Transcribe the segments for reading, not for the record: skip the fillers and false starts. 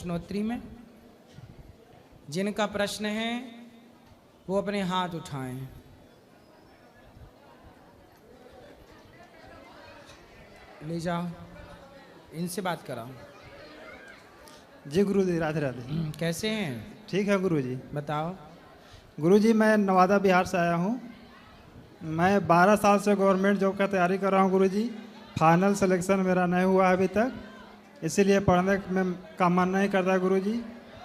प्रश्नोत्तरी में। जिनका प्रश्न है वो अपने हाथ उठाएं। ले जाओ, इनसे बात कराओ। जी गुरुजी, राधे राधे। कैसे हैं? ठीक है गुरुजी। बताओ। गुरुजी, मैं नवादा बिहार से आया हूँ। मैं 12 साल से गवर्नमेंट जॉब का तैयारी कर रहा हूँ गुरुजी। फाइनल सिलेक्शन मेरा नहीं हुआ है अभी तक, इसीलिए पढ़ने में का मन नहीं करता है गुरुजी।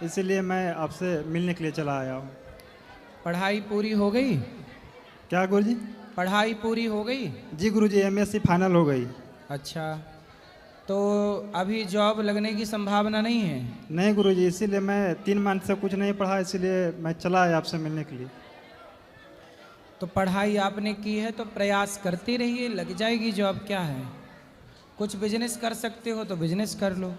इसीलिए मैं आपसे मिलने के लिए चला आया हूँ। पढ़ाई पूरी हो गई? क्या गुरुजी? पढ़ाई पूरी हो गई? जी गुरुजी, MSc फाइनल हो गई। अच्छा, तो अभी जॉब लगने की संभावना नहीं है? नहीं गुरुजी, इसीलिए मैं 3 मंथ से कुछ नहीं पढ़ा, इसीलिए मैं चला आया आपसे मिलने के लिए। तो पढ़ाई आपने की है तो प्रयास करते रहिए, लग जाएगी जॉब। क्या है, कुछ बिजनेस कर सकते हो तो बिजनेस कर लो।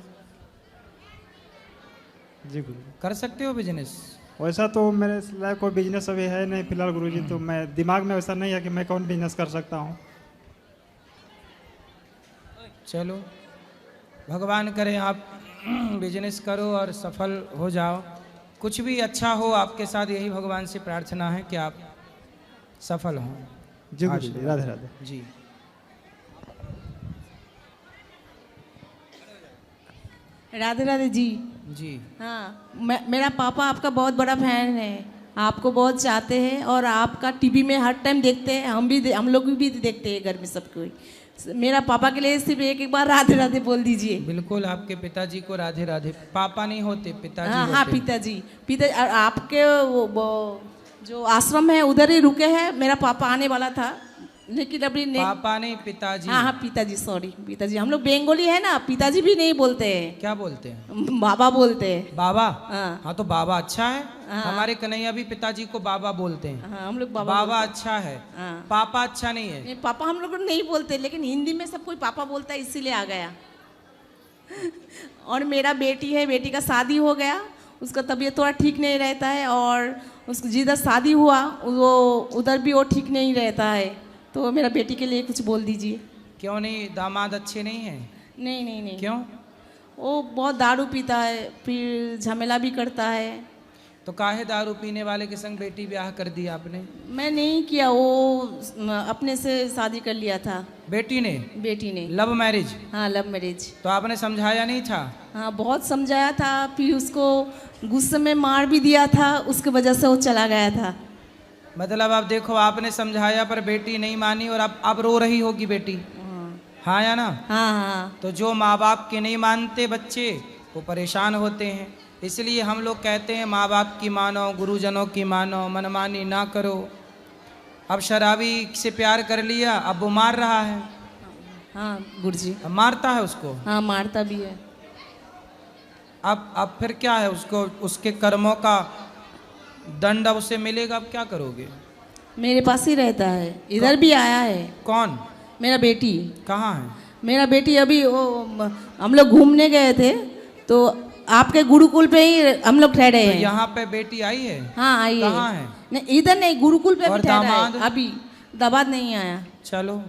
जी गुरुजी। कर सकते हो बिजनेस? वैसा तो मेरे लाइफ कोई बिजनेस अभी है नहीं फिलहाल गुरुजी, तो मैं दिमाग में वैसा नहीं है कि मैं कौन बिजनेस कर सकता हूँ। चलो, भगवान करे आप बिजनेस करो और सफल हो जाओ। कुछ भी अच्छा हो आपके साथ, यही भगवान से प्रार्थना है कि आप सफल हों। जी गुरुजी, राधे राधे। जी। राधे राधे जी। जी। हाँ, मेरा पापा आपका बहुत बड़ा फैन है, आपको बहुत चाहते हैं और आपका टीवी में हर टाइम देखते हैं। हम लोग भी देखते हैं घर में सब कोई। मेरा पापा के लिए सिर्फ एक बार राधे राधे बोल दीजिए। बिल्कुल, आपके पिताजी को राधे राधे। पापा नहीं होते, पिताजी हाँ होते। हाँ, पिता आपके वो जो आश्रम है उधर ही रुके हैं। मेरा पापा आने वाला था लेकिन अभी पापा नहीं, पिताजी। हाँ हाँ, पिताजी, सॉरी पिताजी। हम लोग बंगाली है ना, पिताजी भी नहीं बोलते हैं। क्या बोलते हैं? बाबा बोलते हैं। बाबा? हाँ। हाँ, तो बाबा अच्छा है। हाँ। हमारे कन्हैया भी पिताजी को बाबा बोलते हैं। हाँ, हम लोग बाबा अच्छा है। हाँ। पापा अच्छा नहीं है। नहीं, पापा हम लोग नहीं बोलते, लेकिन हिंदी में सब कोई पापा बोलता है, इसीलिए आ गया। और मेरा बेटी है, बेटी का शादी हो गया, उसका तबीयत थोड़ा ठीक नहीं रहता है और उसको जिधर शादी हुआ वो उधर भी वो ठीक नहीं रहता है, तो मेरा बेटी के लिए कुछ बोल दीजिए। क्यों नहीं? दामाद अच्छे नहीं हैं? नहीं नहीं नहीं। क्यों? वो बहुत दारू पीता है, फिर झमेला भी करता है। तो काहे दारू पीने वाले के संग बेटी ब्याह कर दिया आपने? मैं नहीं किया, वो अपने से शादी कर लिया था। बेटी ने? बेटी ने। Love marriage? हाँ, लव मैरिज। तो आपने समझाया नहीं था? हाँ, बहुत समझाया था, फिर उसको गुस्से में मार भी दिया था, उसकी वजह से वो चला गया था। मतलब आप देखो, आपने समझाया पर बेटी नहीं मानी और अब रो रही होगी बेटी। हाँ या ना? हाँ हाँ। तो जो माँ बाप के नहीं मानते बच्चे, वो परेशान होते हैं। इसलिए हम लोग कहते हैं माँ बाप की मानो, गुरुजनों की मानो, मनमानी ना करो। अब शराबी से प्यार कर लिया, अब वो मार रहा है। हाँ गुरुजी। अब मारता है उसको। हाँ, मारता भी है। अब फिर क्या है, उसको उसके कर्मों का दंड अब उसे मिलेगा। अब क्या करोगे? मेरे पास ही रहता है, इधर भी आया है। कौन? मेरा बेटी। कहाँ है? मेरा बेटी अभी हम लोग घूमने गए थे तो आपके गुरुकुल पे ही हम लोग ठहरे हैं। तो यहाँ पे बेटी आई है? हाँ, आई है। कहाँ है? नहीं, इधर नहीं, गुरुकुल पे और भी ठहरा दामाद? है। अभी दामाद नहीं आया। चलो,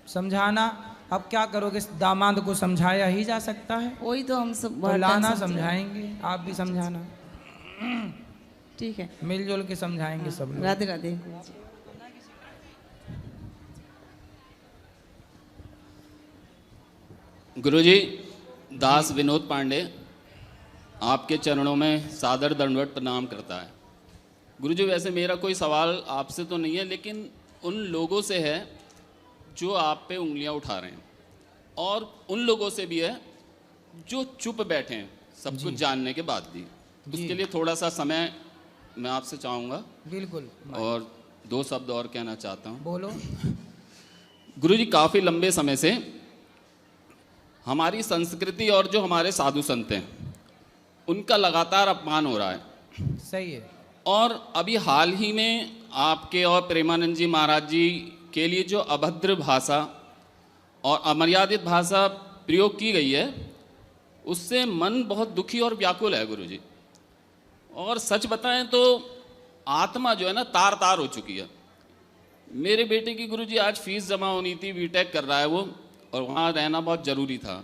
समझाना। अब क्या करोगे? दामाद को समझाया ही जा सकता है। वही तो हम सब तो लाना, समझाएंगे। आप भी समझाना। ठीक है, मिलजुल के समझाएंगे सब लोग। राधे राधे। गुरुजी, दास विनोद पांडे आपके चरणों में सादर दंडवत प्रणाम करता है। गुरुजी, वैसे मेरा कोई सवाल आपसे तो नहीं है, लेकिन उन लोगों से है जो आप पे उंगलियां उठा रहे हैं, और उन लोगों से भी है जो चुप बैठे हैं सब कुछ जानने के बाद भी। उसके लिए थोड़ा सा समय मैं आपसे चाहूँगा। बिल्कुल। और 2 शब्द और कहना चाहता हूँ। बोलो। गुरुजी, काफ़ी लंबे समय से हमारी संस्कृति और जो हमारे साधु संत हैं उनका लगातार अपमान हो रहा है। सही है। और अभी हाल ही में आपके और प्रेमानंद जी महाराज जी के लिए जो अभद्र भाषा और अमर्यादित भाषा प्रयोग की गई है, उससे मन बहुत दुखी और व्याकुल है गुरुजी। और सच बताएं तो आत्मा जो है ना, तार तार हो चुकी है। मेरे बेटे की गुरुजी आज फीस जमा होनी थी, बीटेक कर रहा है वो, और वहाँ रहना बहुत ज़रूरी था।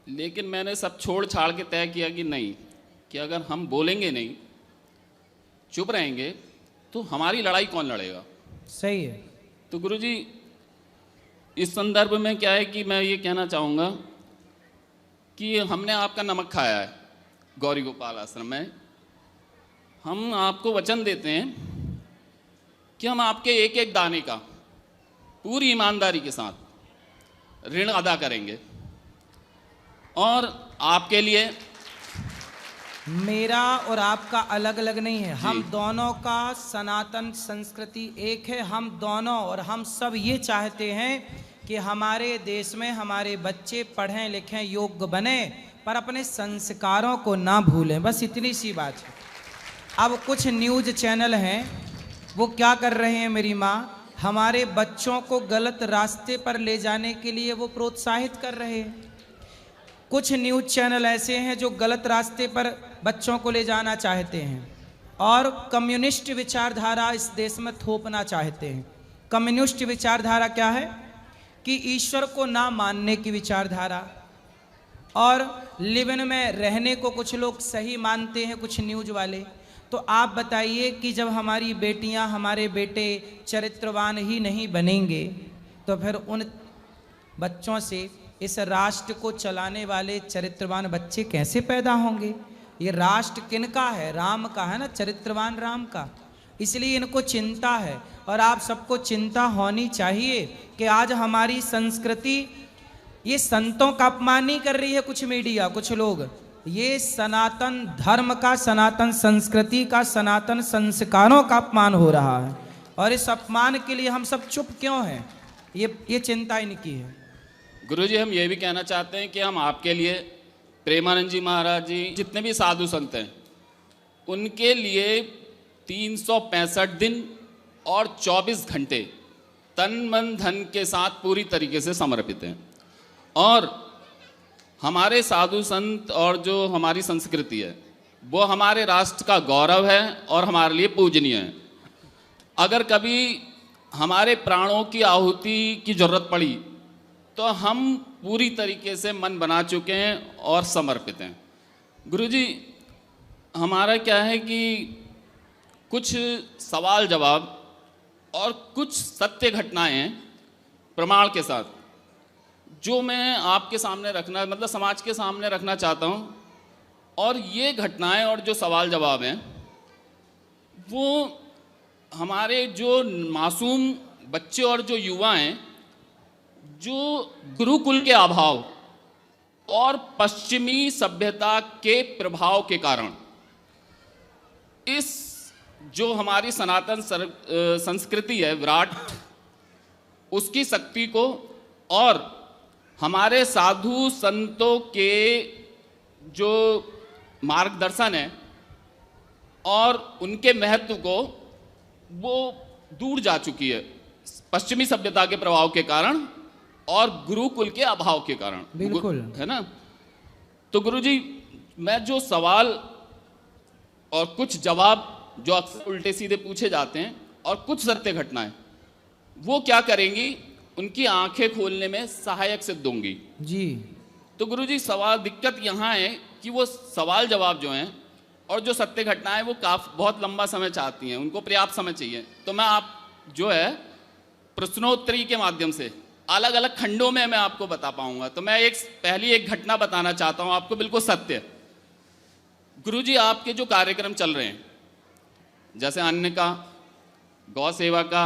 लेकिन मैंने सब छोड़ छाड़ के तय किया कि नहीं, कि अगर हम बोलेंगे नहीं, चुप रहेंगे, तो हमारी लड़ाई कौन लड़ेगा। सही है। तो गुरुजी इस संदर्भ में क्या है कि मैं ये कहना चाहूँगा कि हमने आपका नमक खाया है गौरी गोपाल आश्रम में। हम आपको वचन देते हैं कि हम आपके एक एक दाने का पूरी ईमानदारी के साथ ऋण अदा करेंगे, और आपके लिए मेरा और आपका अलग अलग नहीं है, हम दोनों का सनातन संस्कृति एक है। हम दोनों और हम सब ये चाहते हैं कि हमारे देश में हमारे बच्चे पढ़ें लिखें योग्य बने, पर अपने संस्कारों को ना भूलें, बस इतनी सी बात है। अब कुछ न्यूज़ चैनल हैं, वो क्या कर रहे हैं मेरी माँ, हमारे बच्चों को गलत रास्ते पर ले जाने के लिए वो प्रोत्साहित कर रहे हैं। कुछ न्यूज़ चैनल ऐसे हैं जो गलत रास्ते पर बच्चों को ले जाना चाहते हैं और कम्युनिस्ट विचारधारा इस देश में थोपना चाहते हैं। कम्युनिस्ट विचारधारा क्या है कि ईश्वर को ना मानने की विचारधारा, और लिव इन में रहने को कुछ लोग सही मानते हैं, कुछ न्यूज़ वाले। तो आप बताइए कि जब हमारी बेटियां हमारे बेटे चरित्रवान ही नहीं बनेंगे, तो फिर उन बच्चों से इस राष्ट्र को चलाने वाले चरित्रवान बच्चे कैसे पैदा होंगे। ये राष्ट्र किनका है, राम का है ना, चरित्रवान राम का। इसलिए इनको चिंता है, और आप सबको चिंता होनी चाहिए कि आज हमारी संस्कृति, ये संतों का अपमान नहीं कर रही है कुछ मीडिया, कुछ लोग, ये सनातन धर्म का, सनातन संस्कृति का, सनातन संस्कारों का अपमान हो रहा है। और इस अपमान के लिए हम सब चुप क्यों हैं, ये चिंता इनकी है। गुरुजी हम ये भी कहना चाहते हैं कि हम आपके लिए प्रेमानंद जी महाराज जी, जितने भी साधु संत हैं, उनके लिए 365 दिन और 24 घंटे तन मन धन के साथ पूरी तरीके से समर्पित हैं। और हमारे साधु संत और जो हमारी संस्कृति है वो हमारे राष्ट्र का गौरव है और हमारे लिए पूजनीय है। अगर कभी हमारे प्राणों की आहुति की जरूरत पड़ी तो हम पूरी तरीके से मन बना चुके हैं और समर्पित हैं। गुरुजी हमारा क्या है कि कुछ सवाल जवाब और कुछ सत्य घटनाएं हैं प्रमाण के साथ, जो मैं आपके सामने रखना, मतलब समाज के सामने रखना चाहता हूँ। और ये घटनाएं और जो सवाल जवाब हैं वो हमारे जो मासूम बच्चे और जो युवा हैं, जो गुरुकुल के अभाव और पश्चिमी सभ्यता के प्रभाव के कारण इस जो हमारी सनातन संस्कृति है विराट, उसकी शक्ति को और हमारे साधु संतों के जो मार्गदर्शन है और उनके महत्व को, वो दूर जा चुकी है पश्चिमी सभ्यता के प्रभाव के कारण और गुरुकुल के अभाव के कारण। बिल्कुल है ना। तो गुरुजी मैं जो सवाल और कुछ जवाब जो अक्सर उल्टे सीधे पूछे जाते हैं और कुछ सत्य घटनाएं, वो क्या करेंगी, उनकी आंखें खोलने में सहायक सिद्ध होंगी जी। तो गुरुजी सवाल, दिक्कत यहाँ है कि वो सवाल जवाब जो हैं और जो सत्य घटनाएं वो बहुत लंबा समय चाहती हैं, उनको पर्याप्त समय चाहिए। तो मैं आप जो है प्रश्नोत्तरी के माध्यम से अलग अलग खंडों में मैं आपको बता पाऊंगा। तो मैं पहली एक घटना बताना चाहता हूं आपको, बिल्कुल सत्य। गुरुजी आपके जो कार्यक्रम चल रहे हैं, जैसे अन्न का, गौ सेवा का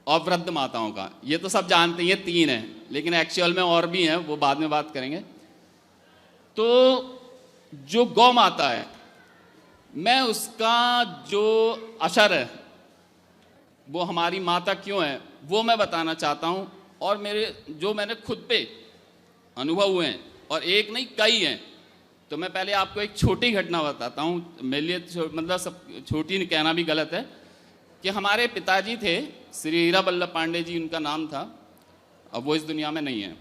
और वृद्ध माताओं का, ये तो सब जानते हैं, ये 3 हैं, लेकिन एक्चुअल में और भी हैं, वो बाद में बात करेंगे। तो जो गौ माता है, मैं उसका जो असर है, वो हमारी माता क्यों है, वो मैं बताना चाहता हूँ। और मैंने खुद पे अनुभव हुए हैं, और एक नहीं कई हैं। तो मैं पहले आपको एक छोटी घटना बताता हूँ। मेरे लिए मतलब सब छोटी कहना भी गलत है, कि हमारे पिताजी थे श्री हीरा बल्लभ पांडे जी उनका नाम था, अब वो इस दुनिया में नहीं है।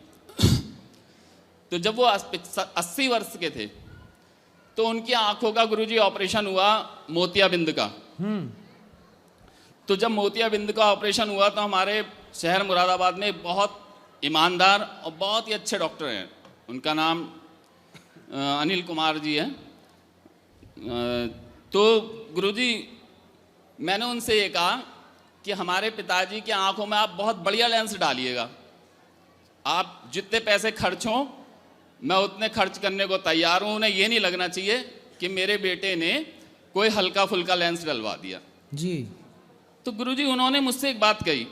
तो जब वो 80 वर्ष के थे तो उनकी आंखों का गुरुजी ऑपरेशन हुआ, मोतियाबिंद का। तो जब मोतियाबिंद का ऑपरेशन हुआ तो हमारे शहर मुरादाबाद में बहुत ईमानदार और बहुत ही अच्छे डॉक्टर हैं, उनका नाम अनिल कुमार जी हैं। तो गुरुजी मैंने उनसे ये कहा कि हमारे पिताजी की आंखों में आप बहुत बढ़िया लेंस डालिएगा, आप जितने पैसे खर्च हों मैं उतने खर्च करने को तैयार हूँ। उन्हें ये नहीं लगना चाहिए कि मेरे बेटे ने कोई हल्का फुल्का लेंस डलवा दिया जी। तो गुरुजी उन्होंने मुझसे एक बात कही,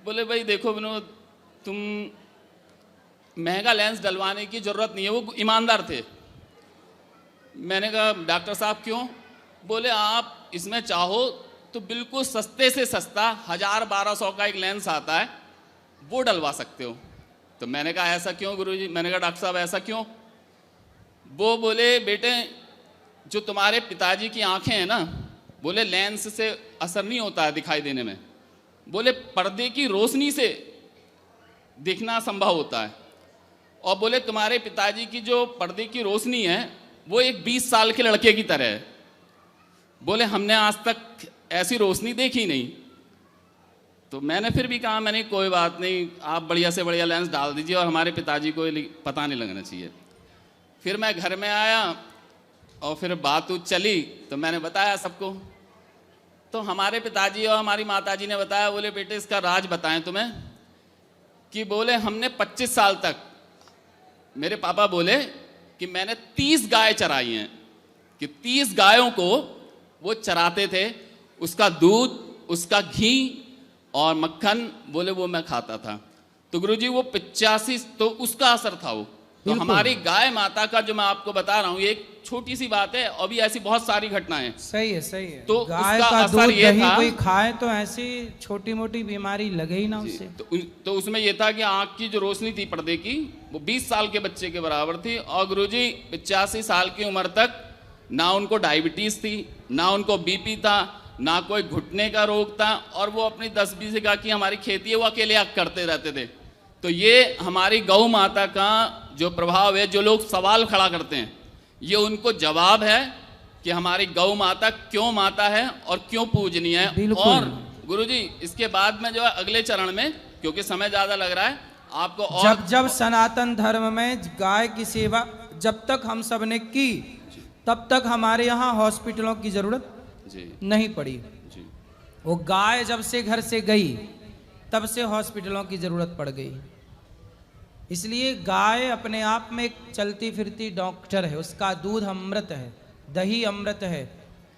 बोले भाई देखो विनोद, तुम महंगा लेंस डलवाने की ज़रूरत नहीं है। वो ईमानदार थे। मैंने कहा डॉक्टर साहब क्यों? बोले आप इसमें चाहो तो बिल्कुल सस्ते से सस्ता 1000-1200 का एक लेंस आता है, वो डलवा सकते हो। तो मैंने कहा ऐसा क्यों गुरुजी? मैंने कहा डॉक्टर साहब ऐसा क्यों? वो बोले बेटे जो तुम्हारे पिताजी की आंखें हैं ना, बोले लेंस से असर नहीं होता है दिखाई देने में, बोले पर्दे की रोशनी से दिखना संभव होता है। और बोले तुम्हारे पिताजी की जो पर्दे की रोशनी है वो एक 20 साल के लड़के की तरह है। बोले हमने आज तक ऐसी रोशनी देखी नहीं। तो मैंने फिर भी कहा, मैंने कोई बात नहीं, आप बढ़िया से बढ़िया लेंस डाल दीजिए और हमारे पिताजी को पता नहीं लगना चाहिए। फिर मैं घर में आया और फिर बात चली तो मैंने बताया सबको। तो हमारे पिताजी और हमारी माताजी ने बताया, बोले बेटे इसका राज बताएं तुम्हें, कि बोले हमने 25 साल तक, मेरे पापा बोले कि मैंने 30 गाय चराई हैं, कि 30 गायों को वो चराते थे, उसका दूध, उसका घी और मक्खन, बोले वो मैं खाता था। तो गुरुजी वो 85, तो उसका असर था वो। तो हमारी गाय माता का जो मैं आपको बता रहा हूँ, ये एक छोटी सी बात है, अभी ऐसी बहुत सारी घटनाएं। सही है, सही है। तो गाय उसका का असर दूध ये दही था, कोई खाए तो ऐसी छोटी मोटी बीमारी लगे ही ना उससे। तो उसमें ये था कि आंख की जो रोशनी थी पर्दे की, वो 20 साल के बच्चे के बराबर थी। और गुरुजी 85 साल की उम्र तक ना उनको डायबिटीज थी, ना उनको बीपी था, ना कोई घुटने का रोग था, और वो अपनी 10-20 बीघा की हमारी खेती है वो अकेले करते रहते थे। तो ये हमारी गौ माता का जो प्रभाव है, जो लोग सवाल खड़ा करते हैं, ये उनको जवाब है कि हमारी गौ माता क्यों माता है और क्यों पूजनीय है। और गुरुजी इसके बाद में जो है अगले चरण में, क्योंकि समय ज्यादा लग रहा है आपको, और जब सनातन धर्म में गाय की सेवा जब तक हम सब ने की, तब तक हमारे यहाँ हॉस्पिटलों की जरूरत नहीं पड़ी। वो गाय जब से घर से गई तब से हॉस्पिटलों की जरूरत पड़ गई। इसलिए गाय अपने आप में एक चलती फिरती डॉक्टर है। उसका दूध अमृत है, दही अमृत है,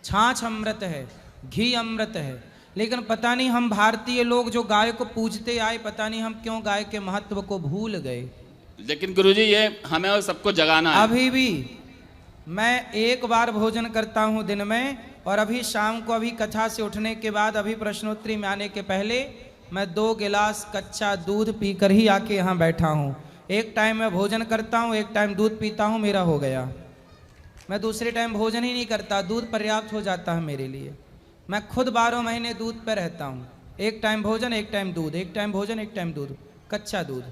छाछ अमृत है, घी अमृत है। लेकिन पता नहीं हम भारतीय लोग जो गाय को पूजते आए, पता नहीं हम क्यों गाय के महत्व को भूल गए। लेकिन गुरुजी ये हमें और सबको जगाना है। अभी भी मैं एक बार भोजन करता हूँ दिन में, और अभी शाम को, अभी कथा से उठने के बाद, अभी प्रश्नोत्तरी में आने के पहले मैं 2 गिलास कच्चा दूध पीकर ही आके यहाँ बैठा हूँ। एक टाइम मैं भोजन करता हूँ, एक टाइम दूध पीता हूँ, मेरा हो गया। मैं दूसरे टाइम भोजन ही नहीं करता, दूध पर्याप्त हो जाता है मेरे लिए। मैं खुद 12 महीने दूध पे रहता हूँ। एक टाइम भोजन, एक टाइम दूध, एक टाइम भोजन, एक टाइम दूध, कच्चा दूध।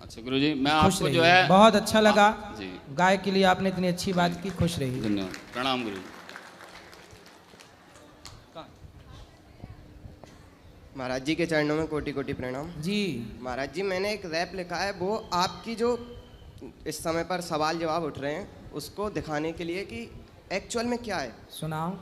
अच्छा गुरुजी, मैं आपको जो है बहुत अच्छा लगा जी, गाय के लिए आपने इतनी अच्छी बात की। खुश रहिए। धन्यवाद, प्रणाम गुरुजी। महाराज जी के चरणों में कोटि कोटि प्रणाम जी। महाराज जी, मैंने एक रैप लिखा है, वो आपकी जो इस समय पर सवाल जवाब उठ रहे हैं उसको दिखाने के लिए कि एक्चुअल में क्या है। सुनाओ।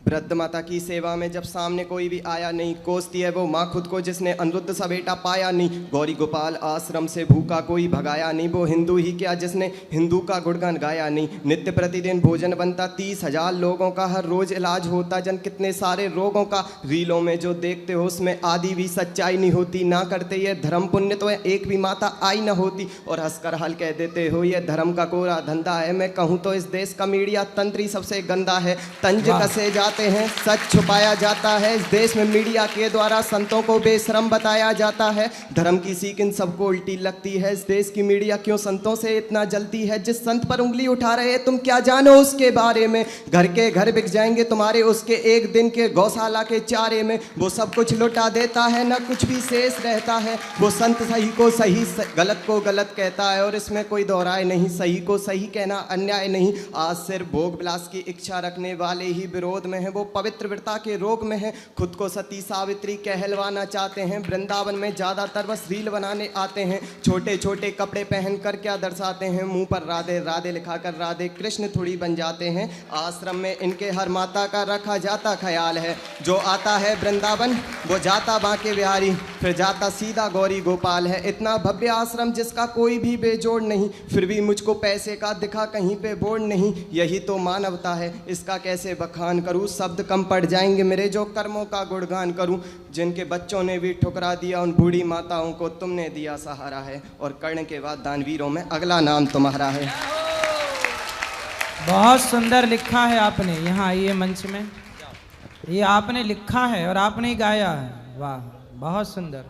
वृद्ध माता की सेवा में जब सामने कोई भी आया नहीं, कोसती है वो माँ खुद को जिसने अनिरुद्ध सा बेटा पाया नहीं। गौरी गोपाल आश्रम से भूखा कोई भगाया नहीं, वो हिंदू ही क्या जिसने हिंदू का गुणगान गाया नहीं। नित्य प्रतिदिन भोजन बनता 30,000 लोगों का, हर रोज इलाज होता जन कितने सारे रोगों का। रीलों में जो देखते हो उसमें आदि भी सच्चाई नहीं होती, ना करते ये धर्म पुण्य तो एक भी माता आई न होती। और हंसकर हल कह देते हो ये धर्म का कोरा धंधा है। मैं कहूँ तो इस देश का मीडिया तंत्र ही सबसे गंदा है। तंज कसे जाते हैं, सच छुपाया जाता है। इस देश में मीडिया के द्वारा संतों को बेशरम बताया जाता है। धर्म की सीख इन सबको उल्टी लगती है। इस देश की मीडिया क्यों संतों से इतना जलती है। जिस संत पर उंगली उठा रहे तुम क्या जानो उसके बारे में। घर के घर बिक जाएंगे तुम्हारे उसके एक दिन के गौशाला के चारे में। वो सब कुछ लुटा देता है, ना कुछ भी शेष रहता है। वो संत सही को सही, गलत को गलत कहता है, और इसमें कोई दोहराए नहीं। सही को सही कहना अन्याय नहीं। आज सिर्फ भोग विलास की इच्छा रखने वाले ही विरोध में हैं, वो पवित्र व्रता के रोग में हैं, खुद को सती सावित्री कहलवाना चाहते हैं। वृंदावन में ज़्यादातर बस रील बनाने आते हैं, छोटे छोटे कपड़े पहन कर क्या दर्शाते हैं, मुंह पर राधे राधे लिखाकर राधे कृष्ण थोड़ी बन जाते हैं। आश्रम में इनके हर माता का रखा जाता ख्याल है, जो आता है वृंदावन वो जाता बांके बिहारी, फिर जाता सीधा गौरी गोपाल है। इतना भव्य आश्रम जिसका कोई भी बेजोड़ नहीं, फिर भी मुझको पैसे का दिखा कहीं पे बोर्ड नहीं। यही तो मानवता है, इसका कैसे बखान करूं, शब्द कम पड़ जाएंगे मेरे जो कर्मों का गुणगान करूं। जिनके बच्चों ने भी ठुकरा दिया उन बूढ़ी माताओं को तुमने दिया सहारा है, और कर्ण के बाद दानवीरों में अगला नाम तुम्हारा है। बहुत सुंदर लिखा है आपने, यहाँ आइए मंच में, ये आपने लिखा है और आपने ही गाया है, वाह बहुत सुंदर।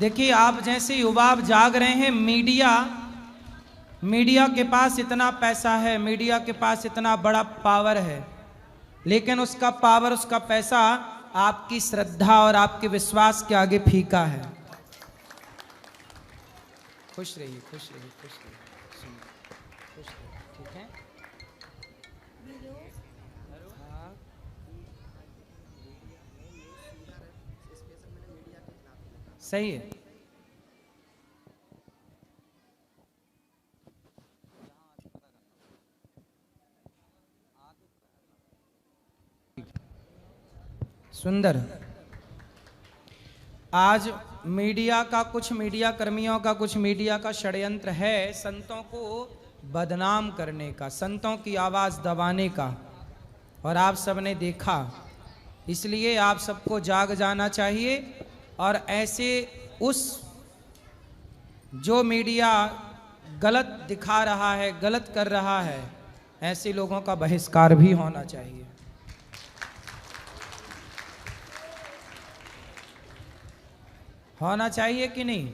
देखिए आप जैसे युवा आप जाग रहे हैं, मीडिया के पास इतना पैसा है, मीडिया के पास इतना बड़ा पावर है, लेकिन उसका पावर उसका पैसा आपकी श्रद्धा और आपके विश्वास के आगे फीका है। खुश रहिए, खुश रहिए, खुश रहिए, खुश रहिए, ठीक है। सही है। सुंदर। आज मीडिया का, कुछ मीडिया कर्मियों का, कुछ मीडिया का षड्यंत्र है संतों को बदनाम करने का, संतों की आवाज़ दबाने का, और आप सबने देखा। इसलिए आप सबको जाग जाना चाहिए और ऐसे उस जो मीडिया गलत दिखा रहा है, गलत कर रहा है, ऐसे लोगों का बहिष्कार भी होना चाहिए। होना चाहिए कि नहीं?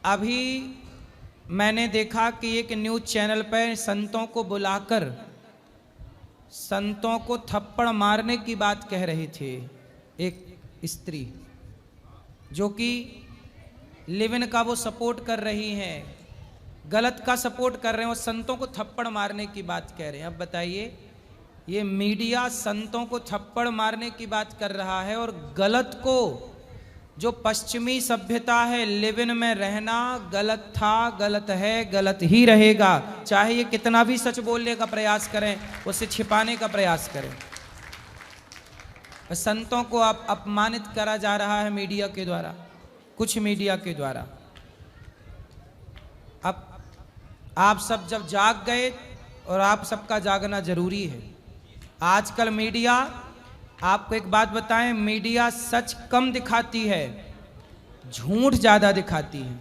अभी मैंने देखा कि एक न्यूज़ चैनल पर संतों को बुलाकर संतों को थप्पड़ मारने की बात कह रहे थे। एक स्त्री जो कि लिव इन का वो सपोर्ट कर रही हैं, गलत का सपोर्ट कर रहे हैं, वो संतों को थप्पड़ मारने की बात कह रहे हैं। अब बताइए, ये मीडिया संतों को थप्पड़ मारने की बात कर रहा है और गलत को, जो पश्चिमी सभ्यता है, लिव इन में रहना गलत था, गलत है, गलत ही रहेगा, चाहे ये कितना भी सच बोलने का प्रयास करें, उसे छिपाने का प्रयास करें। संतों को अपमानित करा जा रहा है मीडिया के द्वारा, कुछ मीडिया के द्वारा। अब आप सब जब जाग गए, और आप सबका जागना जरूरी है। आजकल मीडिया, आपको एक बात बताएं, मीडिया सच कम दिखाती है, झूठ ज्यादा दिखाती है।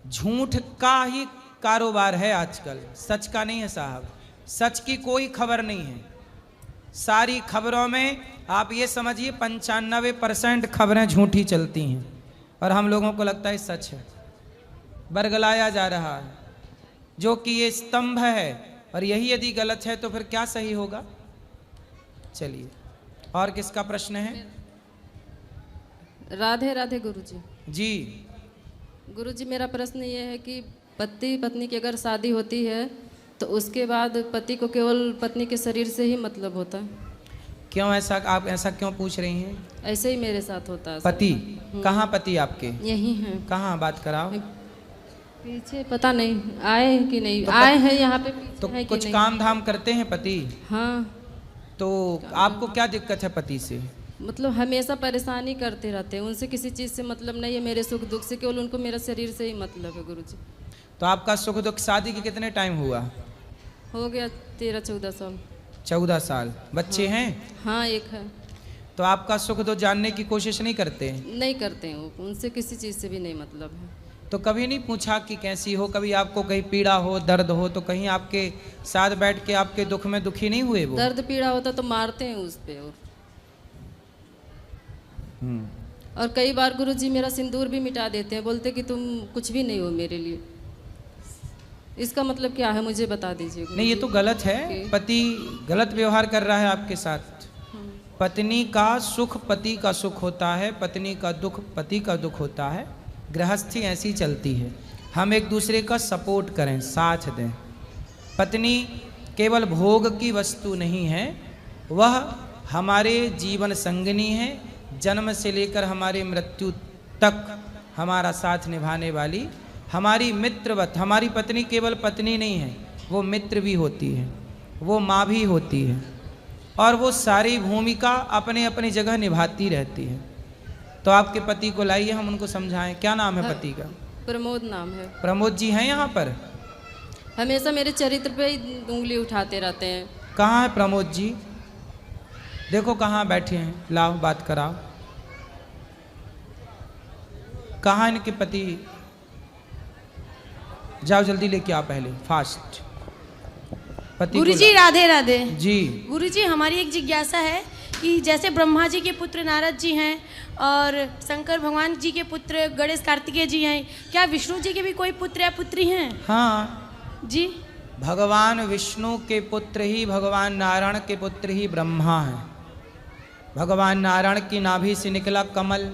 झूठ का ही कारोबार है आजकल, सच का नहीं है साहब। सच की कोई खबर नहीं है। सारी खबरों में आप ये समझिए 95% खबरें झूठी चलती हैं, और हम लोगों को लगता है सच है, बरगलाया जा रहा है, जो कि ये स्तंभ है। और यही यदि गलत है तो फिर क्या सही होगा? चलिए, और किसका प्रश्न है? राधे राधे गुरुजी। जी गुरुजी, मेरा प्रश्न ये है कि पति पत्नी की अगर शादी होती है तो उसके बाद पति को केवल पत्नी के शरीर से ही मतलब होता है? क्यों ऐसा, आप ऐसा क्यों पूछ रही हैं? ऐसे ही मेरे साथ होता है। पति कहाँ? पति आपके यही हैं। कहाँ? बात कराओ। पीछे पता नहीं आए कि नहीं आए हैं यहाँ पे, तो है कि कुछ नहीं? काम धाम करते हैं पति? हाँ। तो आपको क्या दिक्कत है पति से? मतलब हमेशा परेशानी करते रहते हैं, उनसे किसी चीज़ से मतलब नहीं है, मेरे सुख दुख से, केवल उनको मेरा शरीर से ही मतलब है गुरुजी। तो आपका सुख दुख, शादी के कितने टाइम हुआ? हो गया 13-14 साल। 14 साल। बच्चे हैं? हाँ, एक है। तो आपका सुख दुख जानने की कोशिश नहीं करते? नहीं करते हैं वो, उनसे किसी चीज़ से भी नहीं मतलब है। तो कभी नहीं पूछा कि कैसी हो? कभी आपको कहीं पीड़ा हो, दर्द हो, तो कहीं आपके साथ बैठ के आपके दुख में दुखी नहीं हुए वो? दर्द पीड़ा होता तो मारते हैं उस पे। और कई बार गुरुजी मेरा सिंदूर भी मिटा देते हैं, बोलते कि तुम कुछ भी नहीं हो मेरे लिए। इसका मतलब क्या है, मुझे बता दीजिए। नहीं, ये तो गलत है। पति गलत व्यवहार कर रहा है आपके साथ। पत्नी का सुख पति का सुख होता है, पत्नी का दुख पति का दुख होता है। गृहस्थी ऐसी चलती है। हम एक दूसरे का सपोर्ट करें, साथ दें। पत्नी केवल भोग की वस्तु नहीं है, वह हमारे जीवन संगिनी है। जन्म से लेकर हमारे मृत्यु तक हमारा साथ निभाने वाली, हमारी मित्रवत। हमारी पत्नी केवल पत्नी नहीं है, वो मित्र भी होती है, वो माँ भी होती है, और वो सारी भूमिका अपने अपनी जगह निभाती रहती है। तो आपके पति को लाइए, हम उनको समझाएं। क्या नाम है पति का? प्रमोद नाम है। प्रमोद जी हैं यहाँ पर? हमेशा मेरे चरित्र पे ही उंगली उठाते रहते हैं। कहाँ है प्रमोद जी? देखो कहाँ बैठे हैं, लाओ बात कराओ। कहाँ इनके पति? जाओ जल्दी लेके आओ, पहले फास्ट। पति गुरुजी राधे राधे। जी गुरुजी, हमारी एक जिज्ञासा है कि जैसे ब्रह्मा जी के पुत्र नारद जी हैं और शंकर भगवान जी के पुत्र गणेश कार्तिकेय जी हैं, क्या विष्णु जी के भी कोई पुत्र या पुत्री हैं? हाँ जी, भगवान विष्णु के पुत्र ही भगवान नारायण के पुत्र ही ब्रह्मा हैं। भगवान नारायण की नाभि से निकला कमल,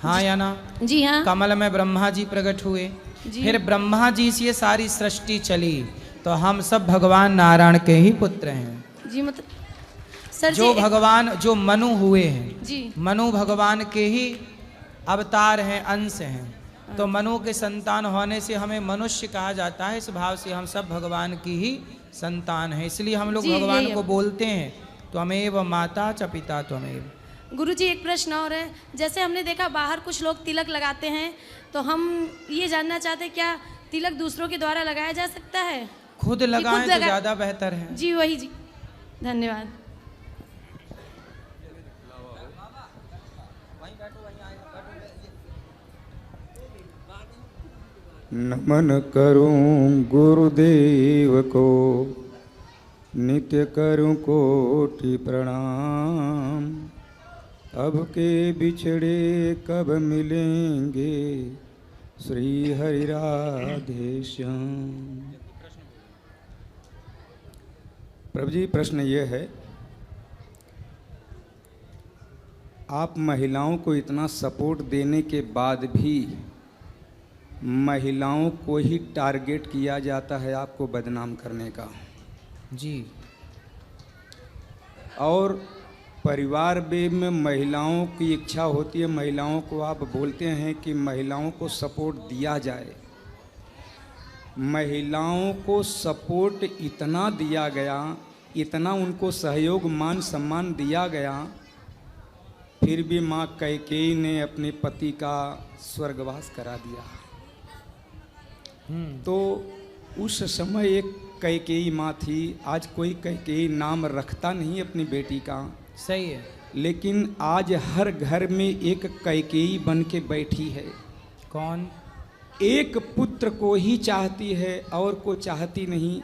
हाँ या ना? जी हाँ। कमल में ब्रह्मा जी प्रकट हुए, फिर ब्रह्मा जी से ये सारी सृष्टि चली, तो हम सब भगवान नारायण के ही पुत्र हैं। जी मतलब सर जो जी भगवान जो मनु हुए हैं, जी मनु भगवान के ही अवतार हैं, अंश हैं। तो मनु के संतान होने से हमें मनुष्य कहा जाता है। इस भाव से हम सब भगवान की ही संतान हैं, इसलिए हम लोग जी, भगवान यही को है। बोलते हैं त्वमेव माता च पिता त्वमेव। गुरुजी, एक प्रश्न और है। जैसे हमने देखा बाहर कुछ लोग तिलक लगाते हैं, तो हम ये जानना चाहते हैं क्या तिलक दूसरों के द्वारा लगाया जा सकता है? खुद लगाएं तो ज़्यादा बेहतर है। जी वही जी, धन्यवाद। नमन करूं गुरुदेव को, नित्य करूं कोटि प्रणाम। अब के बिछड़े कब मिलेंगे, श्री हरि राधे श्याम। प्रभु जी, प्रश्न ये है, आप महिलाओं को इतना सपोर्ट देने के बाद भी महिलाओं को ही टारगेट किया जाता है आपको बदनाम करने का। जी, और परिवार में महिलाओं की इच्छा होती है, महिलाओं को आप बोलते हैं कि महिलाओं को सपोर्ट दिया जाए। महिलाओं को सपोर्ट इतना दिया गया, इतना उनको सहयोग मान सम्मान दिया गया, फिर भी माँ कैकेयी ने अपने पति का स्वर्गवास करा दिया। तो उस समय एक कैकेयी माँ थी, आज कोई कैकेयी नाम रखता नहीं अपनी बेटी का। सही है। लेकिन आज हर घर में एक कैकेयी बन के बैठी है। कौन? एक पुत्र को ही चाहती है और को चाहती नहीं।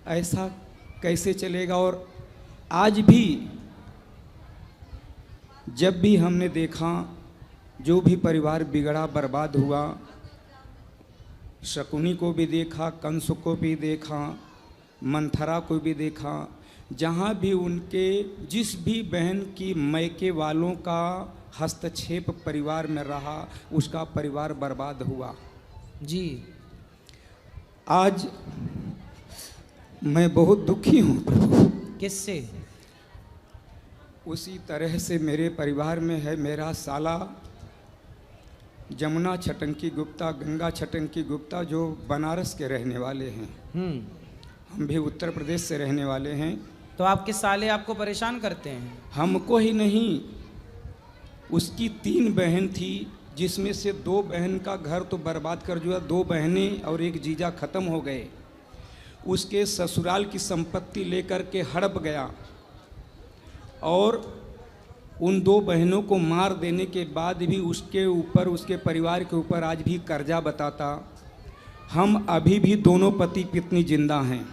ऐसा कैसे चलेगा? और आज भी जब भी हमने देखा, जो भी परिवार बिगड़ा बर्बाद हुआ, शकुनी को भी देखा, कंस को भी देखा, मंथरा को भी देखा, जहाँ भी उनके जिस भी बहन की मैके वालों का हस्तक्षेप परिवार में रहा, उसका परिवार बर्बाद हुआ। जी, आज मैं बहुत दुखी हूँ प्रभु। किससे? उसी तरह से मेरे परिवार में है मेरा साला जमुना छटंकी गुप्ता, गंगा छटंकी गुप्ता, जो बनारस के रहने वाले हैं। हम भी उत्तर प्रदेश से रहने वाले हैं। तो आपके साले आपको परेशान करते हैं? हमको ही नहीं, उसकी 3 बहन थी, जिसमें से 2 बहन का घर तो बर्बाद कर दिया, 2 बहनें और एक जीजा ख़त्म हो गए। उसके ससुराल की संपत्ति लेकर के हड़प गया और उन 2 बहनों को मार देने के बाद भी उसके ऊपर, उसके परिवार के ऊपर आज भी कर्जा बताता। हम अभी भी दोनों पति पत्नी जिंदा हैं।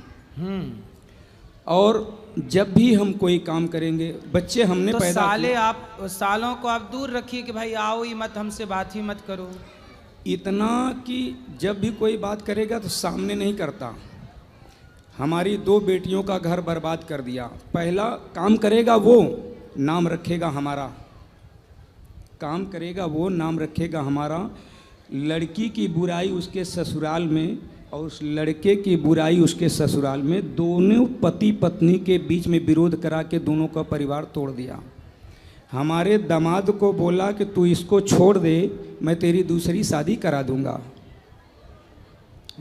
और जब भी हम कोई काम करेंगे, बच्चे हमने तो पैदा साले किए। आप सालों को आप दूर रखिए कि भाई आओ ही मत, हमसे बात ही मत करो। इतना कि जब भी कोई बात करेगा तो सामने नहीं करता। हमारी 2 बेटियों का घर बर्बाद कर दिया। पहला काम करेगा वो, नाम रखेगा हमारा। काम करेगा वो, नाम रखेगा हमारा। लड़की की बुराई उसके ससुराल में और उस लड़के की बुराई उसके ससुराल में, दोनों पति पत्नी के बीच में विरोध करा के दोनों का परिवार तोड़ दिया। हमारे दामाद को बोला कि तू इसको छोड़ दे, मैं तेरी दूसरी शादी करा दूंगा।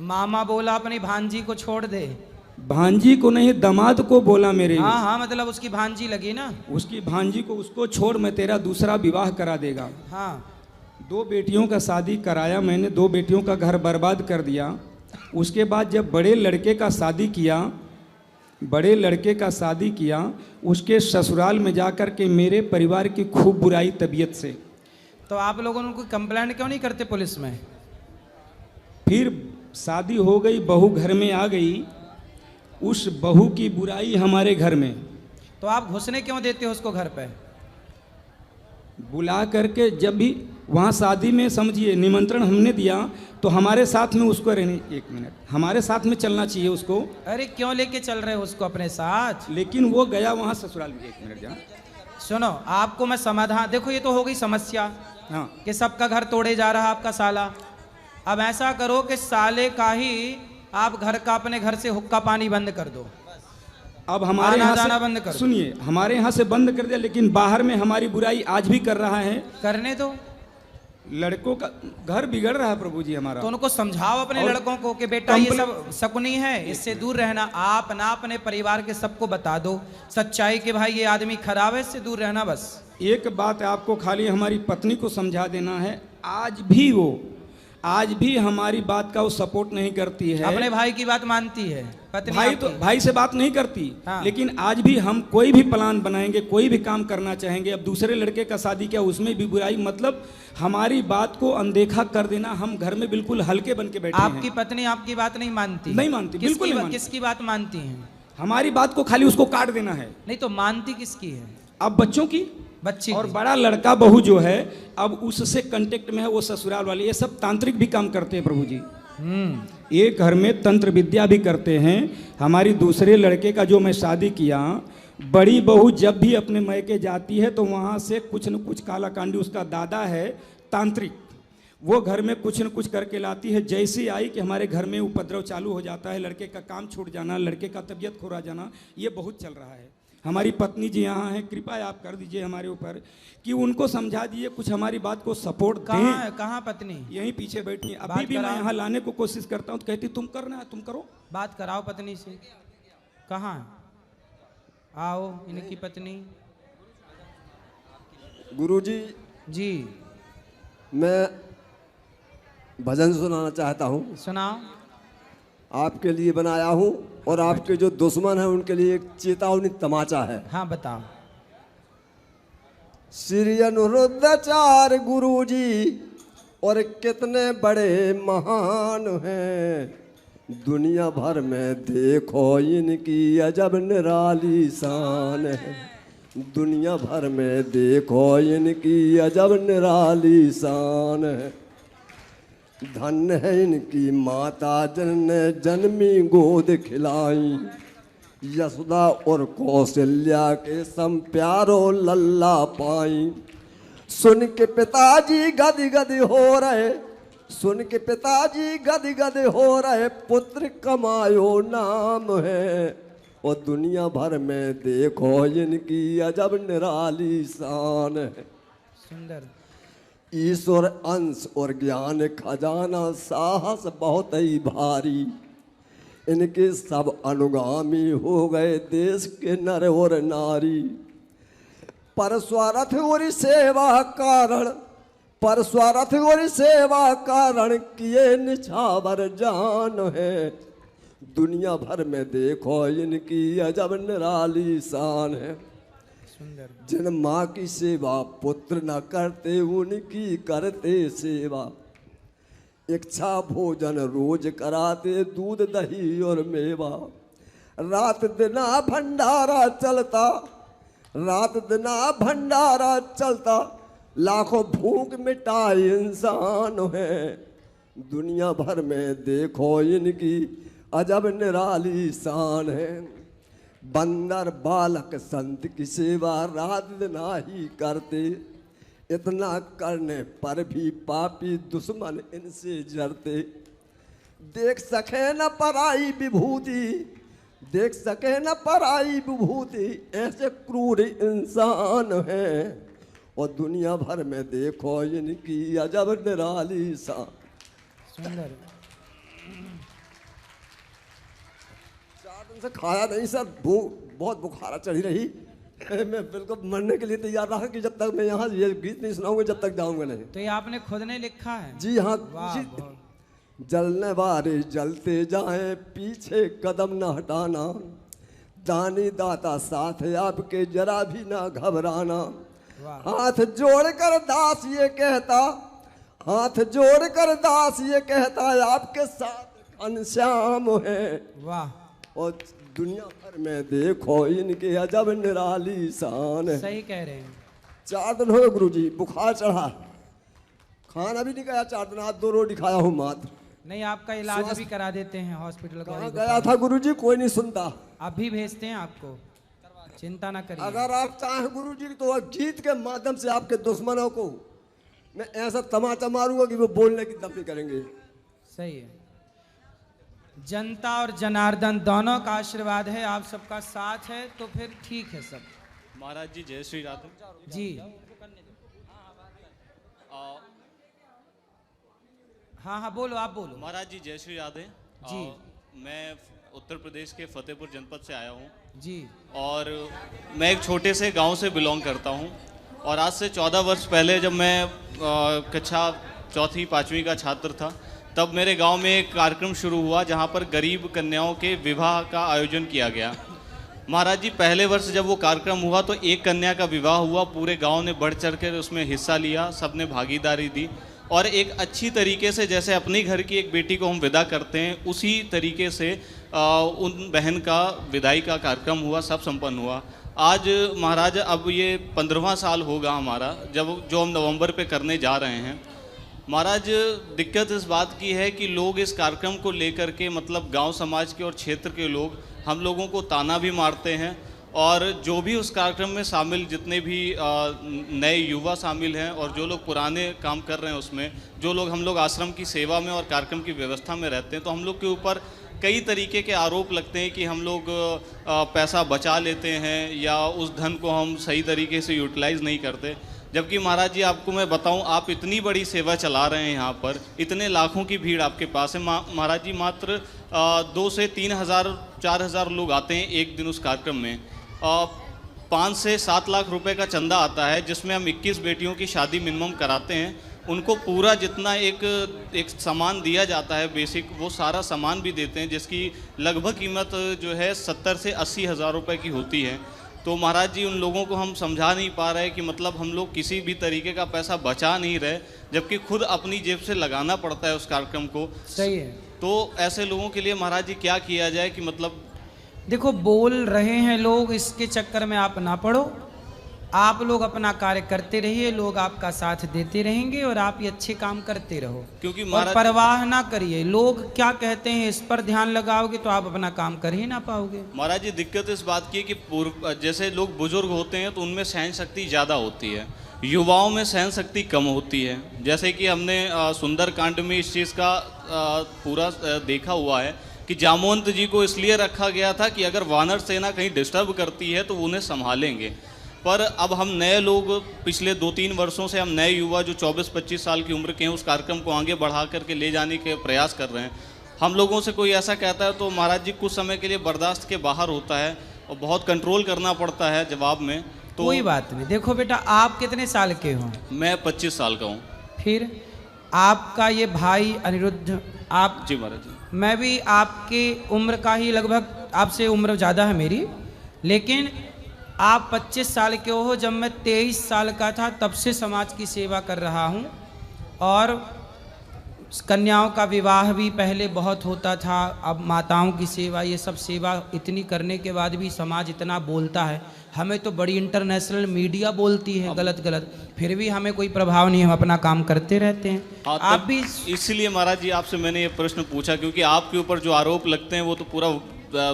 मामा बोला अपनी भांजी को छोड़ दे। भांजी को नहीं, दामाद को बोला मेरे। हाँ हाँ, मतलब उसकी भांजी लगी ना, उसकी भांजी को, उसको छोड़, मैं तेरा दूसरा विवाह करा देगा। हाँ। 2 बेटियों का शादी कराया मैंने, 2 बेटियों का घर बर्बाद कर दिया। उसके बाद जब बड़े लड़के का शादी किया, उसके ससुराल में जाकर के मेरे परिवार की खूब बुराई तबीयत से। तो आप लोगों ने कोई कंप्लेंट क्यों नहीं करते पुलिस में? फिर शादी हो गई, बहू घर में आ गई, उस बहू की बुराई हमारे घर में। तो आप घुसने क्यों देते हो उसको घर पे? बुला करके जब भी वहाँ शादी में, समझिए, निमंत्रण हमने दिया तो हमारे साथ में उसको रहने, 1 मिनट, हमारे साथ में चलना चाहिए उसको। अरे क्यों लेके चल रहे हो उसको अपने साथ? लेकिन वो गया वहाँ ससुराल में। 1 मिनट जहाँ सुनो, आपको मैं समाधान, देखो ये तो हो गई समस्या, हाँ, कि सबका घर तोड़े जा रहा आपका साला। अब ऐसा करो कि साले का ही आप घर का, अपने घर से हुक्का पानी बंद कर दो। अब हमारे यहाँ जाना बंद कर दो। सुनिए, हमारे यहाँ से बंद कर दिया, लेकिन बाहर में हमारी बुराई आज भी कर रहा है। करने दो, लड़कों का घर बिगड़ रहा है प्रभु जी हमारा। तो उनको समझाओ अपने लड़कों को कि बेटा ये सब शकुनी है, इससे दूर रहना। आप ना अपने परिवार के सबको बता दो सच्चाई कि भाई ये आदमी खराब है, इससे दूर रहना। बस एक बात आपको खाली हमारी पत्नी को समझा देना है, आज भी हमारी बात का वो सपोर्ट नहीं करती है। अपने भाई की बात मानती है पत्नी, भाई से बात नहीं करती। हाँ। लेकिन आज भी हम कोई भी प्लान बनाएंगे, कोई भी काम करना चाहेंगे, अब दूसरे लड़के का शादी किया उसमें भी बुराई, मतलब हमारी बात को अनदेखा कर देना। हम घर में बिल्कुल हल्के बन के बैठे हैं। आपकी पत्नी आपकी बात नहीं मानती? नहीं मानती, बिल्कुल नहीं मानती। किसकी बात मानती हैं? हमारी बात को खाली उसको काट देना है। नहीं तो मानती किसकी है? अब बच्चों की, बच्ची और की। बड़ा लड़का बहू जो है अब उससे कांटेक्ट में है, वो ससुराल वाले, ये सब तांत्रिक भी काम करते हैं प्रभु जी। एक घर में तंत्र विद्या भी करते हैं। हमारी दूसरे लड़के का जो मैं शादी किया, बड़ी बहू जब भी अपने मैके जाती है तो वहाँ से कुछ न कुछ काला कांडी, उसका दादा है तांत्रिक, वो घर में कुछ न कुछ करके लाती है। जैसे आई कि हमारे घर में उपद्रव चालू हो जाता है, लड़के का काम छूट जाना, लड़के का तबीयत खो जाना, ये बहुत चल रहा है। हमारी पत्नी जी यहाँ हैं, कृपया आप कर दीजिए हमारे ऊपर कि उनको समझा दीजिए, कुछ हमारी बात को सपोर्ट दें। कहाँ पत्नी? यहीं पीछे बैठी है। अभी भी मैं यहाँ लाने को कोशिश करता हूँ तो कहती तुम करना है, तुम करो। बात कराओ पत्नी से। कहाँ? आओ इनकी पत्नी। गुरुजी जी, मैं भजन सुनाना चाहता हूँ। सुनाओ। आपके लिए बनाया हूँ और आपके जो दुश्मन हैं उनके लिए एक चेतावनी तमाचा है। हाँ बताओ। श्री अनुरुद्धाचार्य गुरुजी और कितने बड़े महान हैं, दुनिया भर में देखो इनकी अजब निराली शान है। दुनिया भर में देखो इनकी अजब निराली शान है। धन्य है इनकी माता जिनने जन्मी गोद खिलाई, यशोदा और कौशल्या के सम प्यारो लल्ला पाई। सुन के पिताजी गद गद हो रहे, सुन के पिताजी गद गद हो रहे, पुत्र कमायो नाम है। और दुनिया भर में देखो इनकी अजब निराली शान है। सुंदर। ईश्वर अंश और ज्ञान खजाना, साहस बहुत ही भारी, इनके सब अनुगामी हो गए देश के नर और नारी। पर स्वार्थ और सेवा कारण, पर स्वार्थ और सेवा कारण किए निछावर जान है। दुनिया भर में देखो इनकी अजब निराली शान है। जिन माँ की सेवा पुत्र न करते उनकी करते सेवा, इच्छा भोजन रोज कराते दूध दही और मेवा। रात दिना भंडारा चलता, रात दिना भंडारा चलता, लाखों भूख मिटाए इंसान है। दुनिया भर में देखो इनकी अजब निराली शान है। बंदर बालक संत की सेवा रात दिन ही करते, इतना करने पर भी पापी दुश्मन इनसे जरते। देख सके न पराई विभूति, देख सके न पराई विभूति, ऐसे क्रूर इंसान हैं और दुनिया भर में देखो इनकी अजब निराली सा। सुंदर। 4 दिन से खाया नहीं सर, बहुत बुखार चढ़ी रही। मैं बिल्कुल मरने के लिए तैयार रहा कि जब तक मैं यहाँ ये गीत नहीं सुनाऊंगा जब तक जाऊंगा नहीं। तो ये आपने खुद ने लिखा है? जी हाँ वाह, जी। बहुत। जलने वाले जलते जाएं, पीछे कदम न हटाना, दानी दाता साथ आपके जरा भी ना घबराना। हाथ जोड़कर दास ये कहता, हाथ जोड़कर दास ये कहता है आपके साथ घनश्याम है। वाह। और दुनिया भर में देखो इनके अजब निराली शान है। सही कह रहे हैं। 4 दिन हो गए गुरुजी, बुखार चढ़ा, खाना भी नहीं खाया 4 दिन, आज 2 रोटी खाया हूँ मात्र। नहीं, आपका इलाज भी करा देते हैं हॉस्पिटल। कहाँ गया था गुरुजी, कोई नहीं सुनता। अभी भेजते हैं आपको, चिंता ना करिए। अगर आप चाहें गुरुजी तो गीत के माध्यम से आपके दुश्मनों को मैं ऐसा तमाचा मारूंगा कि वो बोलने की दम नहीं करेंगे। सही है। जनता और जनार्दन दोनों का आशीर्वाद है, आप सबका साथ है, तो फिर ठीक है सब। महाराज जी जय श्री राधे जी। हाँ हाँ बोलो, आप बोलो। महाराज जी जय श्री राधे जी। मैं उत्तर प्रदेश के फतेहपुर जनपद से आया हूँ जी। और मैं एक छोटे से गांव से बिलोंग करता हूँ। और आज से 14 वर्ष पहले जब मैं कक्षा 4वीं 5वीं का छात्र था, तब मेरे गांव में एक कार्यक्रम शुरू हुआ जहां पर गरीब कन्याओं के विवाह का आयोजन किया गया। महाराज जी पहले वर्ष जब वो कार्यक्रम हुआ तो एक कन्या का विवाह हुआ, पूरे गांव ने बढ़ चढ़ कर उसमें हिस्सा लिया, सबने भागीदारी दी और एक अच्छी तरीके से जैसे अपनी घर की एक बेटी को हम विदा करते हैं उसी तरीके से उन बहन का विदाई का कार्यक्रम हुआ, सब संपन्न हुआ। आज महाराज अब ये 15वां साल होगा हमारा जब जो हम नवंबर पे करने जा रहे हैं। महाराज दिक्कत इस बात की है कि लोग इस कार्यक्रम को लेकर के मतलब गांव समाज के और क्षेत्र के लोग हम लोगों को ताना भी मारते हैं और जो भी उस कार्यक्रम में शामिल जितने भी नए युवा शामिल हैं और जो लोग पुराने काम कर रहे हैं उसमें जो लोग हम लोग आश्रम की सेवा में और कार्यक्रम की व्यवस्था में रहते हैं तो हम लोग के ऊपर कई तरीके के आरोप लगते हैं कि हम लोग पैसा बचा लेते हैं या उस धन को हम सही तरीके से यूटिलाइज़ नहीं करते। जबकि महाराज जी आपको मैं बताऊं आप इतनी बड़ी सेवा चला रहे हैं यहाँ पर, इतने लाखों की भीड़ आपके पास है। महाराज जी मात्र 2 से 3 हज़ार 4 हज़ार लोग आते हैं एक दिन उस कार्यक्रम में। 5 से 7 लाख रुपए का चंदा आता है जिसमें हम 21 बेटियों की शादी मिनिमम कराते हैं। उनको पूरा जितना एक सामान दिया जाता है बेसिक वो सारा सामान भी देते हैं जिसकी लगभग कीमत जो है 70 से 80 हज़ार रुपये की होती है। तो महाराज जी उन लोगों को हम समझा नहीं पा रहे कि मतलब हम लोग किसी भी तरीके का पैसा बचा नहीं रहे जबकि खुद अपनी जेब से लगाना पड़ता है उस कार्यक्रम को। सही है। तो ऐसे लोगों के लिए महाराज जी क्या किया जाए कि मतलब देखो बोल रहे हैं लोग, इसके चक्कर में आप ना पड़ो, आप लोग अपना कार्य करते रहिए, लोग आपका साथ देते रहेंगे और आप ये अच्छे काम करते रहो क्योंकि और परवाह ना करिए लोग क्या कहते हैं, इस पर ध्यान लगाओगे तो आप अपना काम कर ही ना पाओगे। महाराज जी दिक्कत इस बात की है कि जैसे लोग बुजुर्ग होते हैं तो उनमें सहन शक्ति ज़्यादा होती है, युवाओं में सहन शक्ति कम होती है। जैसे कि हमने सुंदरकांड में इस चीज़ का पूरा देखा हुआ है कि जामवंत जी को इसलिए रखा गया था कि अगर वानर सेना कहीं डिस्टर्ब करती है तो उन्हें संभालेंगे। पर अब हम नए लोग पिछले 2-3 वर्षों से हम नए युवा जो 24-25 साल की उम्र के हैं उस कार्यक्रम को आगे बढ़ा करके ले जाने के प्रयास कर रहे हैं। हम लोगों से कोई ऐसा कहता है तो महाराज जी कुछ समय के लिए बर्दाश्त के बाहर होता है और बहुत कंट्रोल करना पड़ता है जवाब में। तो कोई बात नहीं। देखो बेटा आप कितने साल के हो? मैं 25 साल का हूँ। फिर आपका ये भाई अनिरुद्ध आप? जी महाराज जी। मैं भी आपके उम्र का ही, लगभग आपसे उम्र ज़्यादा है मेरी, लेकिन आप 25 साल के हो। जब मैं 23 साल का था तब से समाज की सेवा कर रहा हूँ और कन्याओं का विवाह भी पहले बहुत होता था, अब माताओं की सेवा, ये सब सेवा इतनी करने के बाद भी समाज इतना बोलता है। हमें तो बड़ी इंटरनेशनल मीडिया बोलती है गलत गलत, फिर भी हमें कोई प्रभाव नहीं, हम अपना काम करते रहते हैं। हाँ, आप भी इसलिए महाराज जी आपसे मैंने ये प्रश्न पूछा क्योंकि आपके ऊपर जो आरोप लगते हैं वो तो पूरा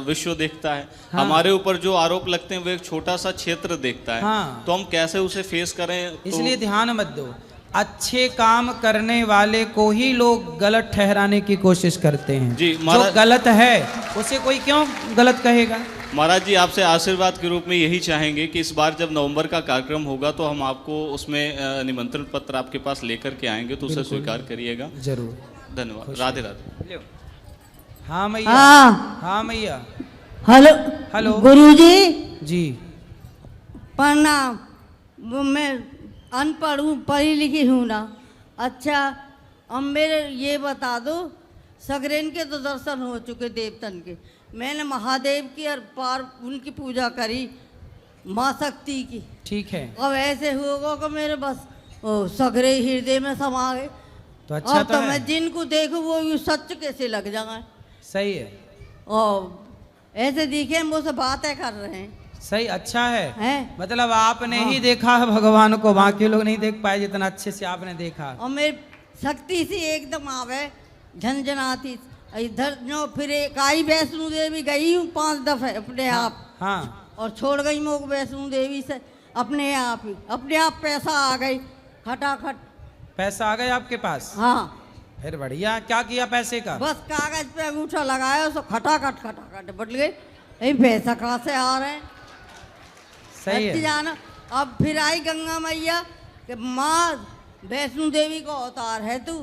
विश्व देखता है। हाँ। हमारे ऊपर जो आरोप लगते हैं वो एक छोटा सा क्षेत्र देखता है। हाँ। तो हम कैसे उसे फेस करें? इसलिए ध्यान मत दो। अच्छे काम करने वाले को ही लोग गलत ठहराने की कोशिश करते हैं। जी, जो गलत है उसे कोई क्यों गलत कहेगा। महाराज जी, आपसे आशीर्वाद के रूप में यही चाहेंगे कि इस बार जब नवंबर का कार्यक्रम होगा तो हम आपको उसमें निमंत्रण पत्र आपके पास लेकर के आएंगे, तो उसे स्वीकार करिएगा। जरूर। धन्यवाद। राधे राधे। हाँ मैया। हाँ मैया। हेलो हेलो गुरुजी जी। प्रणाम। मैं अनपढ़ हूँ, पढ़ी लिखी हूँ ना। अच्छा, अब मेरे ये बता दो, सगरेन के तो दर्शन हो चुके देवतन के, मैंने महादेव की और पार उनकी पूजा करी, माँ शक्ति की। ठीक है। अब ऐसे होगा कि मेरे बस सगरे हृदय में समा गए। तो अच्छा तो है। मैं जिनको देखूँ वो सच कैसे लग जाए। सही है। और ऐसे दिखे हम मुझसे बातें कर रहे हैं। सही, अच्छा है। मतलब आपने ही देखा है भगवान को, बाकी लोग नहीं देख पाए जितना अच्छे से आपने देखा। और मेरी शक्ति सी एकदम आवे, झंझनाती इधर जो। फिर एक आई वैष्णो देवी गई हूँ 5 दफे अपने आप। हाँ। और छोड़ गई मोग वैष्णो देवी से अपने आप ही, अपने आप पैसा आ गई खटाखट। पैसा आ गया आपके पास? हाँ। फिर बढ़िया। क्या किया पैसे का? बस कागज पे अंगूठा लगाया, उसको खटाखट खटाखट बढ़ गई। यही पैसा कहाँ से आ रहे हैं? सही है। जाना। अब फिर आई गंगा मैया कि माँ वैष्णो देवी का अवतार है तू,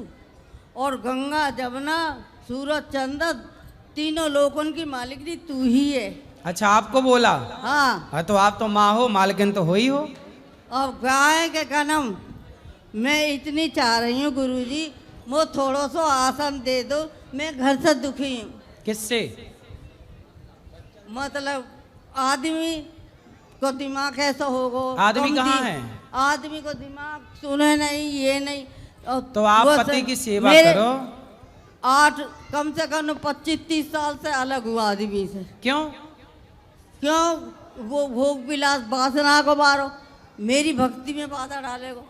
और गंगा जमुना सूरज चंद्र तीनों लोगों की मालिकनी तू ही है। अच्छा, आपको बोला? हाँ। तो आप तो माँ हो, मालकिन तो हो ही हो। अब गाय के कनम मैं इतनी चाह रही हूँ गुरुजी, वो थोड़ा सा आसन दे दो, मैं घर से दुखी हूँ। किससे? मतलब आदमी को दिमाग ऐसा होगा। आदमी कहाँ है? आदमी को दिमाग सुने नहीं, ये नहीं। तो आप पति की सेवा करो। 8 कम से कम 25-30 साल से अलग हुआ आदमी से। क्यों? क्यों? वो भोग विलास वासना को मारो, मेरी भक्ति में बाधा डालेगा।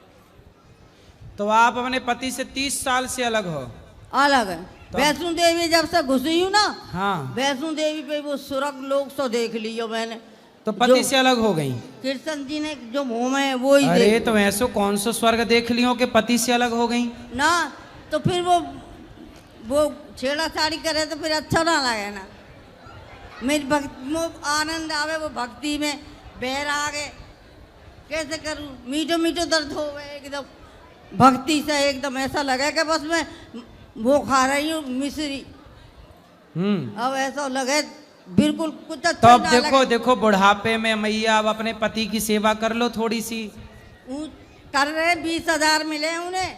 तो आप अपने पति से 30 साल से अलग हो? अलग है। तो वैष्णो देवी जब से घुसी हूँ ना, हाँ, वैष्णो देवी पे वो स्वर्ग लोग तो देख लियो मैंने। तो पति से अलग हो गई? कृष्ण जी ने जो मुँह में वो ही। अरे तो ऐसो कौन सा स्वर्ग देख लियो कि पति से अलग हो गई ना? तो फिर वो छेड़ाछाड़ी करे तो फिर अच्छा ना लगे ना। मेरी भक्ति में आनंद आवे, वो भक्ति में बहर आ गए। कैसे करूँ? मीठो मीठो दर्द हो गए एकदम भक्ति से। एकदम ऐसा लगे कि बस मैं वो खा रही हूँ मिश्री। अब ऐसा लगे बिल्कुल कुछ अच्छा। तो अब देखो देखो बुढ़ापे में मैया अब अपने पति की सेवा कर लो थोड़ी सी। कर रहे 20,000 मिले उन्हें,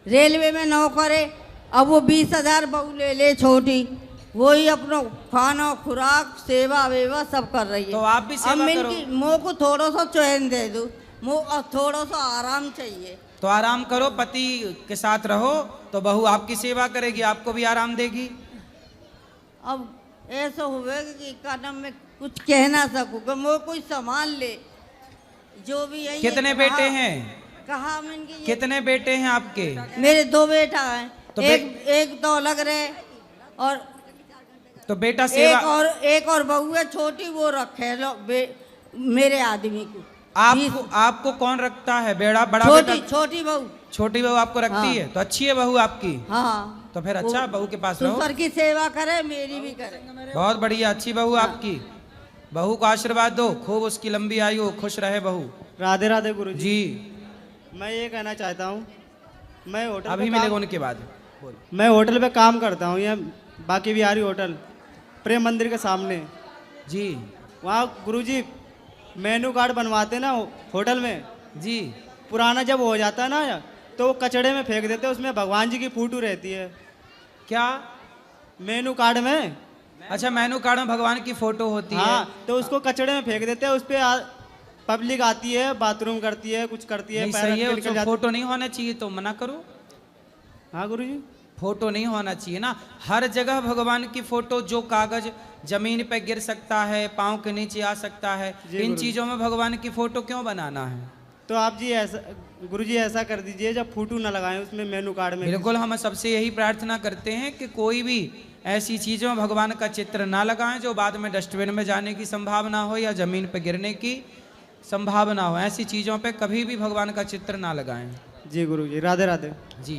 रेलवे में नौकरे। अब वो 20,000 बहू ले छोटी, वही अपना खाना खुराक सेवा वेवा सब कर रही है। तो आप भी सेवा करो। मुँह को थोड़ा सा चैन दे दो, मुँह थोड़ा सा आराम चाहिए। तो आराम करो, पति के साथ रहो तो बहू आपकी सेवा करेगी, आपको भी आराम देगी। अब ऐसा हुए कि कदम में कुछ कह ना सकूँ, वो कोई सामान ले जो भी है। कितने बेटे हैं? कहा मैंने। कितने बेटे हैं आपके? मेरे 2 बेटा हैं। तो एक तो अलग रहे, और तो बेटा सेवा। एक और बहू है छोटी, वो रखे लो मेरे आदमी को। आपको कौन रखता है? बड़ा छोटी बहू। छोटी बहू आपको रखती है? तो अच्छी है बहू आपकी। हाँ। तो फिर अच्छा, बहू के पास रहो। ससुर की सेवा करे, मेरी भी करे। बहुत बढ़िया, अच्छी बहू आपकी। बहू को आशीर्वाद दो, खूब उसकी लंबी आयु, खुश रहे बहू। राधे राधे गुरु जी। मैं ये कहना चाहता हूँ, मैं होटल अभी मिलेगा उनके बाद। मैं होटल पे काम करता हूँ, यहाँ बाकी बिहारी होटल प्रेम मंदिर के सामने जी। वहाँ गुरुजी मेनू कार्ड बनवाते ना होटल में जी। पुराना जब हो जाता है ना तो वो कचड़े में फेंक देते हैं, उसमें भगवान जी की फोटो रहती है। क्या? मेनू कार्ड में? अच्छा, मेनू कार्ड में भगवान की फोटो होती है। हाँ, तो उसको कचड़े में फेंक देते हैं। उस पर पब्लिक आती है, बाथरूम करती है, कुछ करती है। सही है, तो फोटो नहीं होना चाहिए तो मना करो। हाँ गुरुजी, फोटो नहीं होना चाहिए ना। हर जगह भगवान की फोटो, जो कागज जमीन पे गिर सकता है, पाँव के नीचे आ सकता है, इन चीजों में भगवान की फोटो क्यों बनाना है? तो आप जी ऐसा गुरुजी ऐसा कर दीजिए, जब फोटो ना लगाएं उसमें मेनू कार्ड में। बिल्कुल, हम सबसे यही प्रार्थना करते हैं कि कोई भी ऐसी चीज़ों में भगवान का चित्र ना लगाएं जो बाद में डस्टबिन में जाने की संभावना हो या जमीन पर गिरने की संभावना हो। ऐसी चीज़ों पे कभी भी भगवान का चित्र ना लगाएं। जी गुरुजी, राधे राधे। जी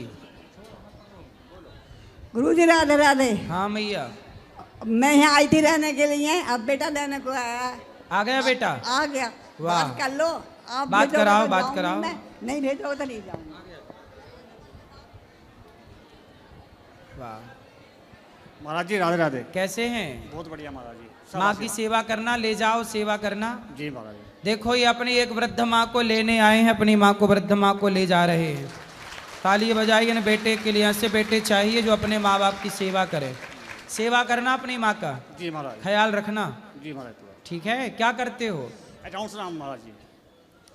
गुरुजी राधे राधे। हाँ मैया, मैं यहाँ आई थी रहने के लिए, अब बेटा लेने को आया। आ गया बेटा? आ गया। वाह। बात कर लो आप। बात भेजोगे कराओ, तो बात जाऊंगी कराओ। मैं। नहीं भेजोगे तो नहीं जाऊंगी। वाह महाराज जी राधे राधे। कैसे हैं? बहुत बढ़िया महाराज जी। सब माँ की आशीर्वाद। सेवा करना, ले जाओ सेवा करना। जी महाराज जी। देखो ये अपनी एक वृद्ध माँ को लेने आए हैं, अपनी माँ को, वृद्ध माँ को ले जा रहे हैं। ताली बजाइए ना बेटे के लिए। ऐसे बेटे चाहिए जो अपने माँ बाप की सेवा करे। सेवा करना अपनी माँ का। जी महाराज। ख्याल रखना। जी महाराज। ठीक है? क्या करते हो? अकाउंट्स नाम महाराज जी,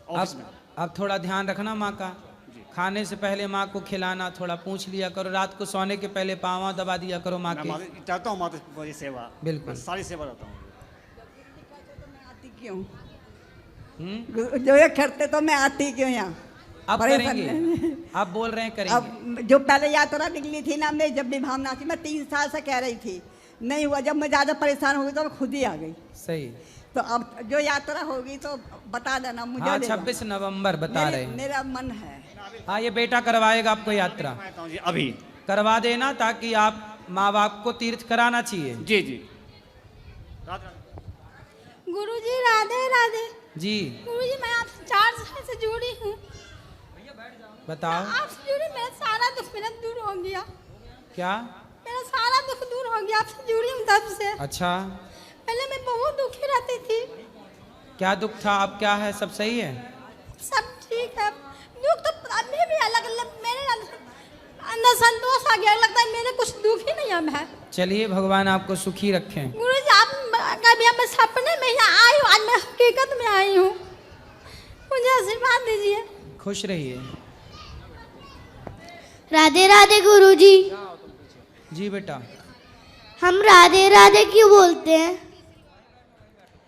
ऑफिस में। अब थोड़ा ध्यान रखना माँ का। खाने से पहले माँ को खिलाना, थोड़ा पूछ लिया करो। रात को सोने के पहले पाँव दबा दिया करो माँ के। मैं चाहता हूँ माता की सेवा। बिल्कुल। मैं सारी सेवा करता हूँ। आती क्यों? जो ये करते तो मैं आती क्यों यहाँ? अब बड़े करेंगे। फन- आप बोल रहे हैं करेंगे। अब जो पहले यात्रा निकली थी ना, मैं जब भी भावना थी, मैं 3 साल से कह रही थी, नहीं हुआ। जब मैं ज़्यादा परेशान हो गई तो मैं खुद ही आ गई। सही। तो अब जो यात्रा होगी तो बता देना मुझे। हाँ, ले जाना। 26 नवंबर बता रहे हैं। मेरा मन है। हाँ, ये बेटा करवाएगा आपको यात्रा। अभी करवा देना, ताकि आप माँ बाप को तीर्थ कराना चाहिए। जी जी। गुरुजी राधे राधे। जी गुरुजी मैं आपसे 4 साल से जुड़ी हूँ। बताओ। आपसे जुड़ी, मेरा सारा दुख मेरा दूर हो गया। क्या? मेरा सारा दुख दूर हो गया, आपसे जुड़ी हूँ तब से। अच्छा, पहले मैं बहुत दुखी रहती थी। क्या दुख था? अब क्या है? सब सही है? सब ठीक है। दुख तो अभी भी अलग अलग मेरे अंदर संतोष आ गया। लगता है मेरे कुछ दुख ही नहीं अब है। चलिए, भगवान आपको सुखी रखें। गुरुजी आप कभी मैं सपने में यहाँ आई हूँ, आज मैं हकीकत में आई हूँ। मुझे आशीर्वाद दीजिए। खुश रहिए। राधे राधे गुरुजी। जी बेटा। हम राधे राधे क्यों बोलते हैं?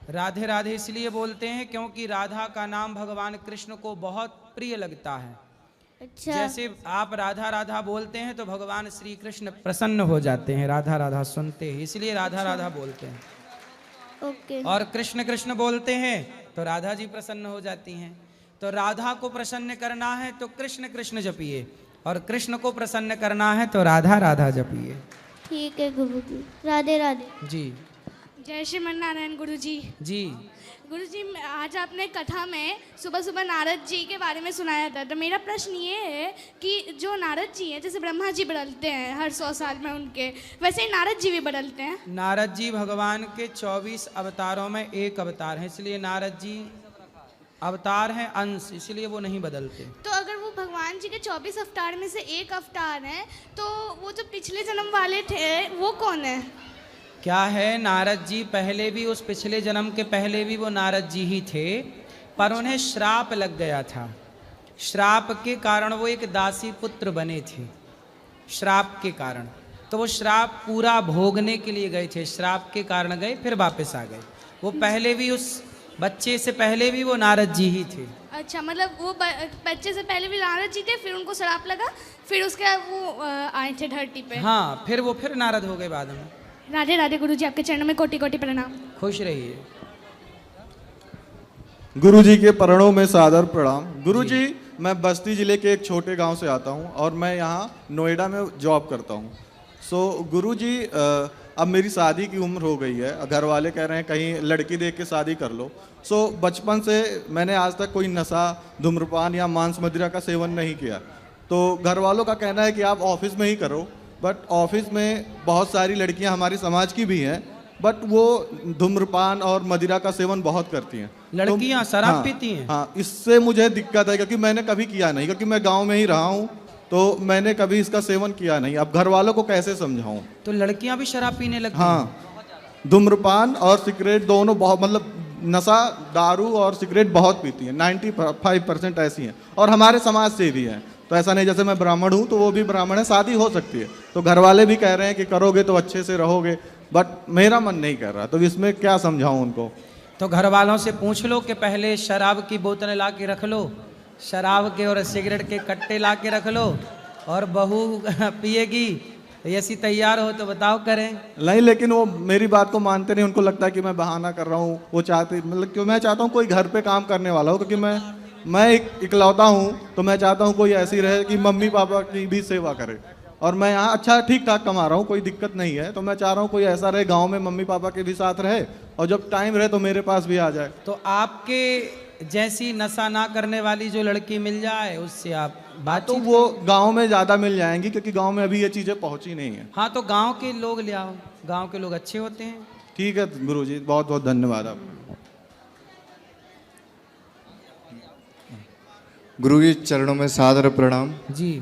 राधे राधे इसलिए बोलते हैं क्योंकि राधा का नाम भगवान कृष्ण को बहुत प्रिय लगता है। अच्छा। जैसे आप राधा राधा बोलते हैं तो भगवान श्री कृष्ण प्रसन्न हो जाते हैं, राधा राधा सुनते हैं, इसलिए राधा राधा बोलते हैं। ओके। और कृष्ण कृष्ण बोलते हैं तो राधा जी प्रसन्न हो जाती हैं। तो राधा को प्रसन्न करना है तो कृष्ण कृष्ण जपिए, और कृष्ण को प्रसन्न करना है तो राधा राधा जपिए। ठीक है गुरुजी। राधे राधे। जी। जय श्रीमन नारायण गुरुजी। जी। गुरुजी आज आपने कथा में सुबह सुबह नारद जी के बारे में सुनाया था। तो मेरा प्रश्न ये है कि जो नारद जी हैं, जैसे ब्रह्मा जी बदलते हैं हर 100 साल में उनके, वैसे ही नारद जी भी बदलते हैं? नारद जी भगवान के 24 अवतारों में एक अवतार है, इसलिए नारद जी अवतार हैं अंश, इसलिए वो नहीं बदलते। तो अगर वो भगवान जी के 24 अवतार में से एक अवतार हैं, तो वो जो पिछले जन्म वाले थे वो कौन है? क्या है, नारद जी पहले भी, उस पिछले जन्म के पहले भी वो नारद जी ही थे, पर उन्हें श्राप लग गया था। श्राप के कारण वो एक दासी पुत्र बने थे, श्राप के कारण। तो वो श्राप पूरा भोगने के लिए गए थे, श्राप के कारण गए, फिर वापस आ गए। वो पहले भी, उस बच्चे से पहले भी वो नारद जी ही थे। अच्छा, मतलब वो बच्चे से पहले भी नारद जी थे, फिर उनको श्राप लगा, फिर उसके बाद वो आए थे धरती पे। हाँ, फिर वो फिर नारद हो गए बाद में। राधे राधे गुरुजी, आपके चरणों में कोटि कोटि प्रणाम। खुश रहिए। गुरुजी के चरणों में सादर प्रणाम। गुरुजी, मैं बस्ती ज़िले के एक छोटे गांव से आता हूं और मैं यहां नोएडा में जॉब करता हूं। सो गुरुजी, अब मेरी शादी की उम्र हो गई है, घर वाले कह रहे हैं कहीं लड़की देख के शादी कर लो। सो बचपन से मैंने आज तक कोई नशा, धूम्रपान या मांस मदिरा का सेवन नहीं किया। तो घर वालों का कहना है कि आप ऑफिस में ही करो, बट ऑफिस में बहुत सारी लड़कियां हमारी समाज की भी हैं, बट वो धूम्रपान और मदिरा का सेवन बहुत करती हैं। लड़कियां शराब पीती हैं? हाँ, इससे मुझे दिक्कत है क्योंकि मैंने कभी किया नहीं, क्योंकि मैं गांव में ही रहा हूँ, तो मैंने कभी इसका सेवन किया नहीं। अब घर वालों को कैसे समझाऊं? तो लड़कियां भी शराब पीने लगती हैं? हाँ, धूम्रपान और सिगरेट दोनों बहुत, मतलब नशा, दारू और सिगरेट बहुत पीती हैं। 95% ऐसी हैं, और हमारे समाज से भी हैं। तो ऐसा नहीं जैसे मैं ब्राह्मण हूँ तो वो भी ब्राह्मण है, शादी हो सकती है। तो घर वाले भी कह रहे हैं कि करोगे तो अच्छे से रहोगे, बट मेरा मन नहीं कर रहा। तो इसमें क्या समझाऊं उनको? तो घर वालों से पूछ लो कि पहले शराब की बोतल ला के रख लो, शराब के और सिगरेट के कट्टे ला के रख लो, और बहू पिएगी ऐसी तैयार हो तो बताओ करें। नहीं, लेकिन वो मेरी बात को मानते नहीं। उनको लगता है कि मैं बहाना कर रहा हूँ। वो चाहते, मतलब क्यों, मैं चाहता हूँ कोई घर पे काम करने वाला हो, क्योंकि मैं मैं इकलौता हूँ, तो मैं चाहता हूँ कोई ऐसी रहे कि मम्मी पापा की भी सेवा करे। और मैं यहाँ अच्छा ठीक ठाक कमा रहा हूँ, कोई दिक्कत नहीं है, तो मैं चाह रहा हूँ कोई ऐसा रहे गांव में मम्मी पापा के भी साथ रहे, और जब टाइम रहे तो मेरे पास भी आ जाए। तो आपके जैसी नशा ना करने वाली जो लड़की मिल जाए उससे आप बात तो वो गांव में ज़्यादा मिल जाएंगी, क्योंकि गांव में अभी ये चीज़ें पहुँची नहीं है। हाँ, तो गांव के लोग ले आओ, गांव के लोग अच्छे होते हैं। ठीक है गुरुजी, बहुत बहुत धन्यवाद आप। गुरुजी चरणों में सादर प्रणाम। जी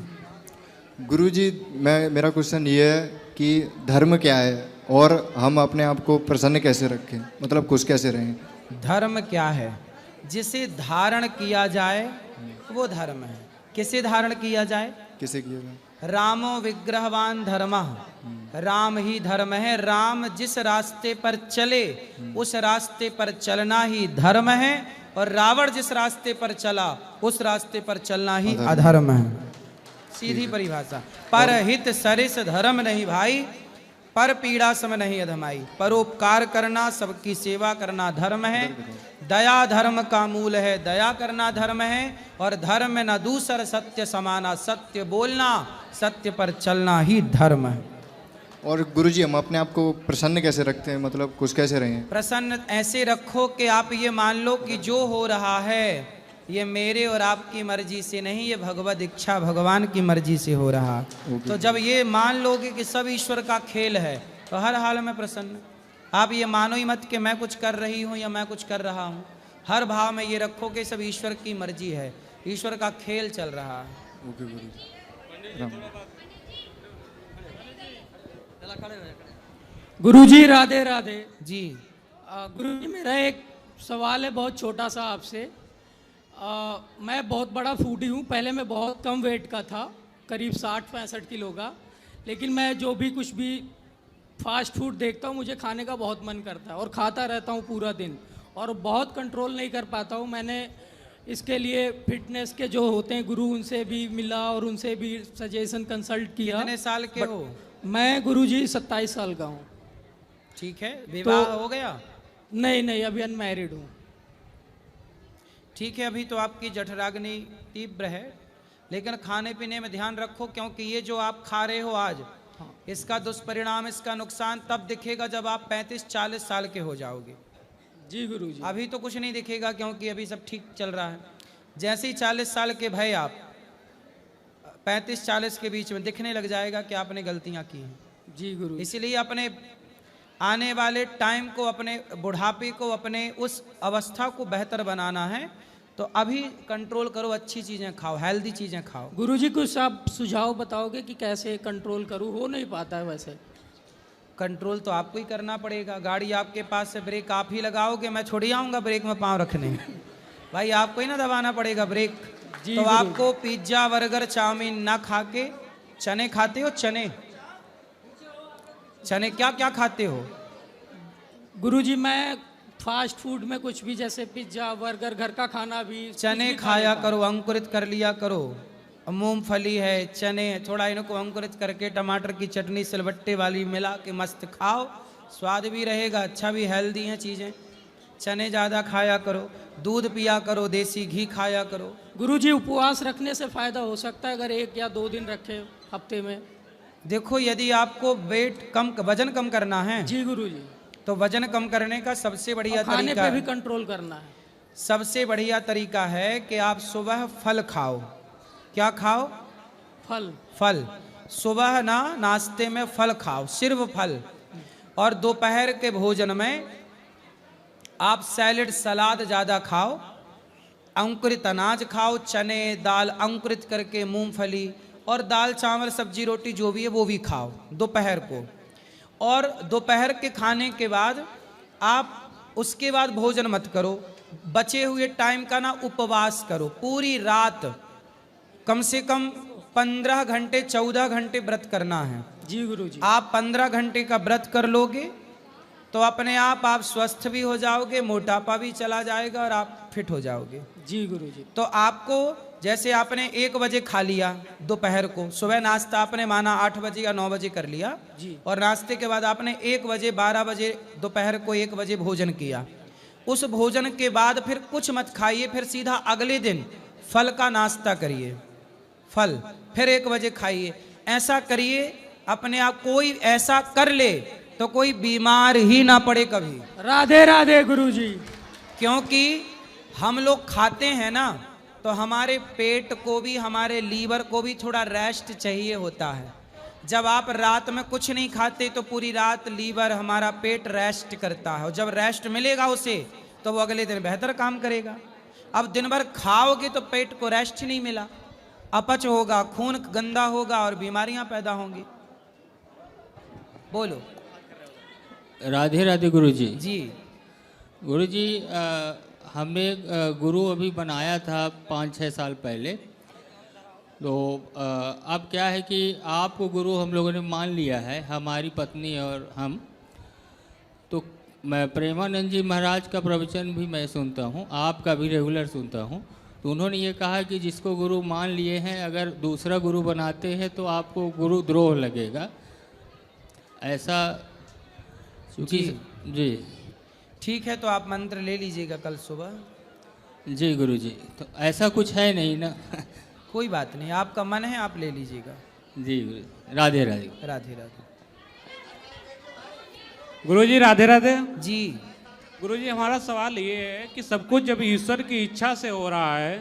गुरुजी, मेरा क्वेश्चन ये है कि धर्म क्या है और हम अपने आप को प्रसन्न कैसे रखें, मतलब खुश कैसे रहें? धर्म क्या है? जिसे धारण किया जाए वो धर्म है। किसे धारण किया जाए? किसे किया जाए? रामो विग्रहवान धर्मः, राम ही धर्म है। राम जिस रास्ते पर चले उस रास्ते पर चलना ही धर्म है, और रावण जिस रास्ते पर चला उस रास्ते पर चलना ही अधर्म है। सीधी परिभाषा। पर हित सरिस धर्म नहीं भाई, पर पीड़ा सम नहीं अधमाई। परोपकार करना, सबकी सेवा करना धर्म है। दया धर्म का मूल है, दया करना धर्म है। और धर्म में न दूसर सत्य समाना, सत्य बोलना, सत्य पर चलना ही धर्म है। और गुरुजी, हम अपने आप को प्रसन्न कैसे रखते हैं, मतलब खुश कैसे रहें? प्रसन्न ऐसे रखो कि आप ये मान लो कि जो हो रहा है ये मेरे और आपकी मर्जी से नहीं, ये भगवत इच्छा भगवान की मर्जी से हो रहा। तो जब ये मान लोगे कि सब ईश्वर का खेल है तो हर हाल में प्रसन्न। आप ये मानो ही मत कि मैं कुछ कर रही हूँ या मैं कुछ कर रहा हूँ। हर भाव में ये रखो कि सब ईश्वर की मर्जी है, ईश्वर का खेल चल रहा है। गुरुजी राधे राधे जी। गुरुजी, मेरा एक सवाल है बहुत छोटा सा आपसे। मैं बहुत बड़ा फूडी हूँ। पहले मैं बहुत कम वेट का था, करीब 60-65 किलो का, लेकिन मैं जो भी कुछ भी फास्ट फूड देखता हूँ मुझे खाने का बहुत मन करता है और खाता रहता हूँ पूरा दिन, और बहुत कंट्रोल नहीं कर पाता हूँ। मैंने इसके लिए फिटनेस के जो होते हैं गुरु, उनसे भी मिला और उनसे भी सजेशन कंसल्ट किया। कितने साल के हो? मैं गुरुजी 27 साल का हूँ। ठीक है, विवाह हो गया? नहीं, अभी अनमैरिड हूँ। ठीक है, अभी तो आपकी जठराग्नि तीव्र है, लेकिन खाने पीने में ध्यान रखो, क्योंकि ये जो आप खा रहे हो आज, इसका दुष्परिणाम, इसका नुकसान तब दिखेगा जब आप 35-40 साल के हो जाओगे। जी गुरुजी। अभी तो कुछ नहीं दिखेगा, क्योंकि अभी सब ठीक चल रहा है। जैसे ही 40 साल के भय आप 35-40 के बीच में दिखने लग जाएगा कि आपने गलतियां की हैं। जी गुरु। इसलिए अपने आने वाले टाइम को, अपने बुढ़ापे को, अपने उस अवस्था को बेहतर बनाना है, तो अभी कंट्रोल करो, अच्छी चीज़ें खाओ, हेल्दी चीज़ें खाओ। गुरुजी, कुछ आप सुझाव बताओगे कि कैसे कंट्रोल करूँ? हो नहीं पाता है वैसे। कंट्रोल तो आपको ही करना पड़ेगा। गाड़ी आपके पास से, ब्रेक आप ही लगाओगे, मैं छोड़ आऊँगा ब्रेक में पाँव रखने। भाई आपको ही ना दबाना पड़ेगा ब्रेक। तो आपको पिज्ज़ा, बर्गर, चाउमीन ना खा के चने खाते हो? चने क्या क्या खाते हो? गुरुजी, मैं फास्ट फूड में कुछ भी, जैसे पिज्ज़ा, बर्गर, घर का खाना भी। चने खाया करो, अंकुरित कर लिया करो। मूंगफली है, चने, थोड़ा इनको अंकुरित करके टमाटर की चटनी सिलबट्टे वाली मिला के मस्त खाओ, स्वाद भी रहेगा, अच्छा भी, हेल्दी हैं चीज़ें। चने ज़्यादा खाया करो, दूध पिया करो, देसी घी खाया करो। गुरुजी, उपवास रखने से फ़ायदा हो सकता है अगर 1 या 2 दिन रखे हफ्ते में? देखो, यदि आपको वजन कम करना है, जी गुरुजी, तो वजन कम करने का सबसे बढ़िया खाने तरीका पे भी कंट्रोल करना है। सबसे बढ़िया तरीका है कि आप सुबह फल खाओ। क्या खाओ? फल। सुबह ना नाश्ते में फल खाओ, सिर्फ फल। और दोपहर के भोजन में आप सैलेड, सलाद ज़्यादा खाओ, अंकुरित अनाज खाओ, चने, दाल अंकुरित करके, मूंगफली, और दाल, चावल, सब्जी, रोटी जो भी है वो भी खाओ दोपहर को। और दोपहर के खाने के बाद आप उसके बाद भोजन मत करो, बचे हुए टाइम का ना उपवास करो। पूरी रात कम से कम 15 घंटे, 14 घंटे व्रत करना है। जी गुरुजी। आप 15 घंटे का व्रत कर लोगे तो अपने आप स्वस्थ भी हो जाओगे, मोटापा भी चला जाएगा और आप फिट हो जाओगे। जी गुरुजी। तो आपको, जैसे आपने 1 बजे खा लिया दोपहर को, सुबह नाश्ता आपने माना 8 बजे या 9 बजे कर लिया जी। और नाश्ते के बाद आपने 1 बजे, 12 बजे, दोपहर को 1 बजे भोजन किया, उस भोजन के बाद फिर कुछ मत खाइए, फिर सीधा अगले दिन फल का नाश्ता करिए, फल फिर 1 बजे खाइए। ऐसा करिए अपने आप, कोई ऐसा कर ले तो कोई बीमार ही ना पड़े कभी। राधे राधे गुरुजी। क्योंकि हम लोग खाते हैं ना, तो हमारे पेट को भी, हमारे लीवर को भी थोड़ा रेस्ट चाहिए होता है। जब आप रात में कुछ नहीं खाते तो पूरी रात लीवर, हमारा पेट रेस्ट करता है, और जब रेस्ट मिलेगा उसे तो वो अगले दिन बेहतर काम करेगा। अब दिन भर खाओगे तो पेट को रेस्ट नहीं मिला, अपच होगा, खून गंदा होगा और बीमारियां पैदा होंगी। बोलो। राधे राधे गुरुजी। जी गुरुजी, हमने गुरु अभी बनाया था 5-6 साल पहले। तो अब क्या है कि आपको गुरु हम लोगों ने मान लिया है, हमारी पत्नी और हम। तो मैं प्रेमानंद जी महाराज का प्रवचन भी मैं सुनता हूँ, आपका भी रेगुलर सुनता हूँ। तो उन्होंने ये कहा कि जिसको गुरु मान लिए हैं, अगर दूसरा गुरु बनाते हैं तो आपको गुरु द्रोह लगेगा, ऐसा। जी ठीक है, तो आप मंत्र ले लीजिएगा कल सुबह। जी गुरुजी। तो ऐसा कुछ है नहीं ना? कोई बात नहीं, आपका मन है आप ले लीजिएगा। जी गुरु। राधे राधे। राधे राधे। गुरुजी राधे राधे। जी गुरुजी, हमारा सवाल ये है कि सब कुछ जब ईश्वर की इच्छा से हो रहा है,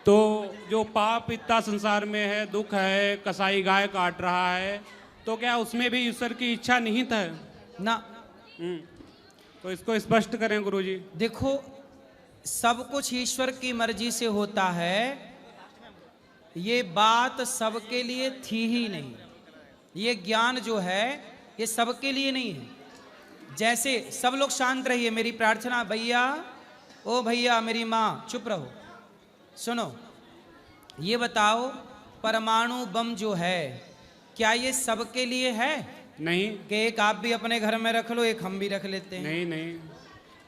तो जो पाप इतना संसार में है, दुख है, कसाई गाय काट रहा है, तो क्या उसमें भी ईश्वर की इच्छा निहित है? ना। तो इसको स्पष्ट करें गुरुजी। देखो, सब कुछ ईश्वर की मर्जी से होता है, ये बात सबके लिए थी ही नहीं। ये ज्ञान जो है ये सबके लिए नहीं है। जैसे सब लोग शांत रहिए, मेरी प्रार्थना। भैया, ओ भैया, मेरी माँ चुप रहो, सुनो। ये बताओ, परमाणु बम जो है क्या ये सबके लिए है? नहीं। कि एक आप भी अपने घर में रख लो, एक हम भी रख लेते हैं? नहीं नहीं।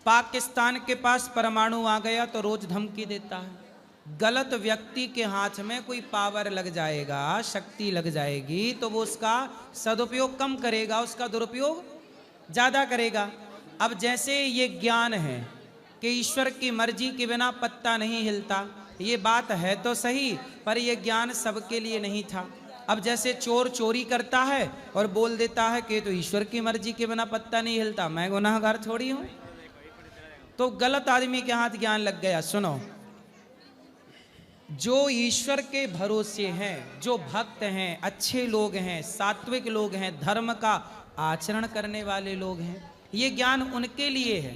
पाकिस्तान के पास परमाणु आ गया तो रोज धमकी देता है। गलत व्यक्ति के हाथ में कोई पावर लग जाएगा, शक्ति लग जाएगी, तो वो उसका सदुपयोग कम करेगा, उसका दुरुपयोग ज़्यादा करेगा। अब जैसे ये ज्ञान है कि ईश्वर की मर्जी के बिना पत्ता नहीं हिलता, ये बात है तो सही, पर यह ज्ञान सबके लिए नहीं था। अब जैसे चोर चोरी करता है और बोल देता है कि तो ईश्वर की मर्जी के बिना पत्ता नहीं हिलता, मैं गुनाहगार थोड़ी हूँ, तो गलत आदमी के हाथ ज्ञान लग गया। सुनो, जो ईश्वर के भरोसे हैं, जो भक्त हैं, अच्छे लोग हैं, सात्विक लोग हैं, धर्म का आचरण करने वाले लोग हैं, ये ज्ञान उनके लिए है।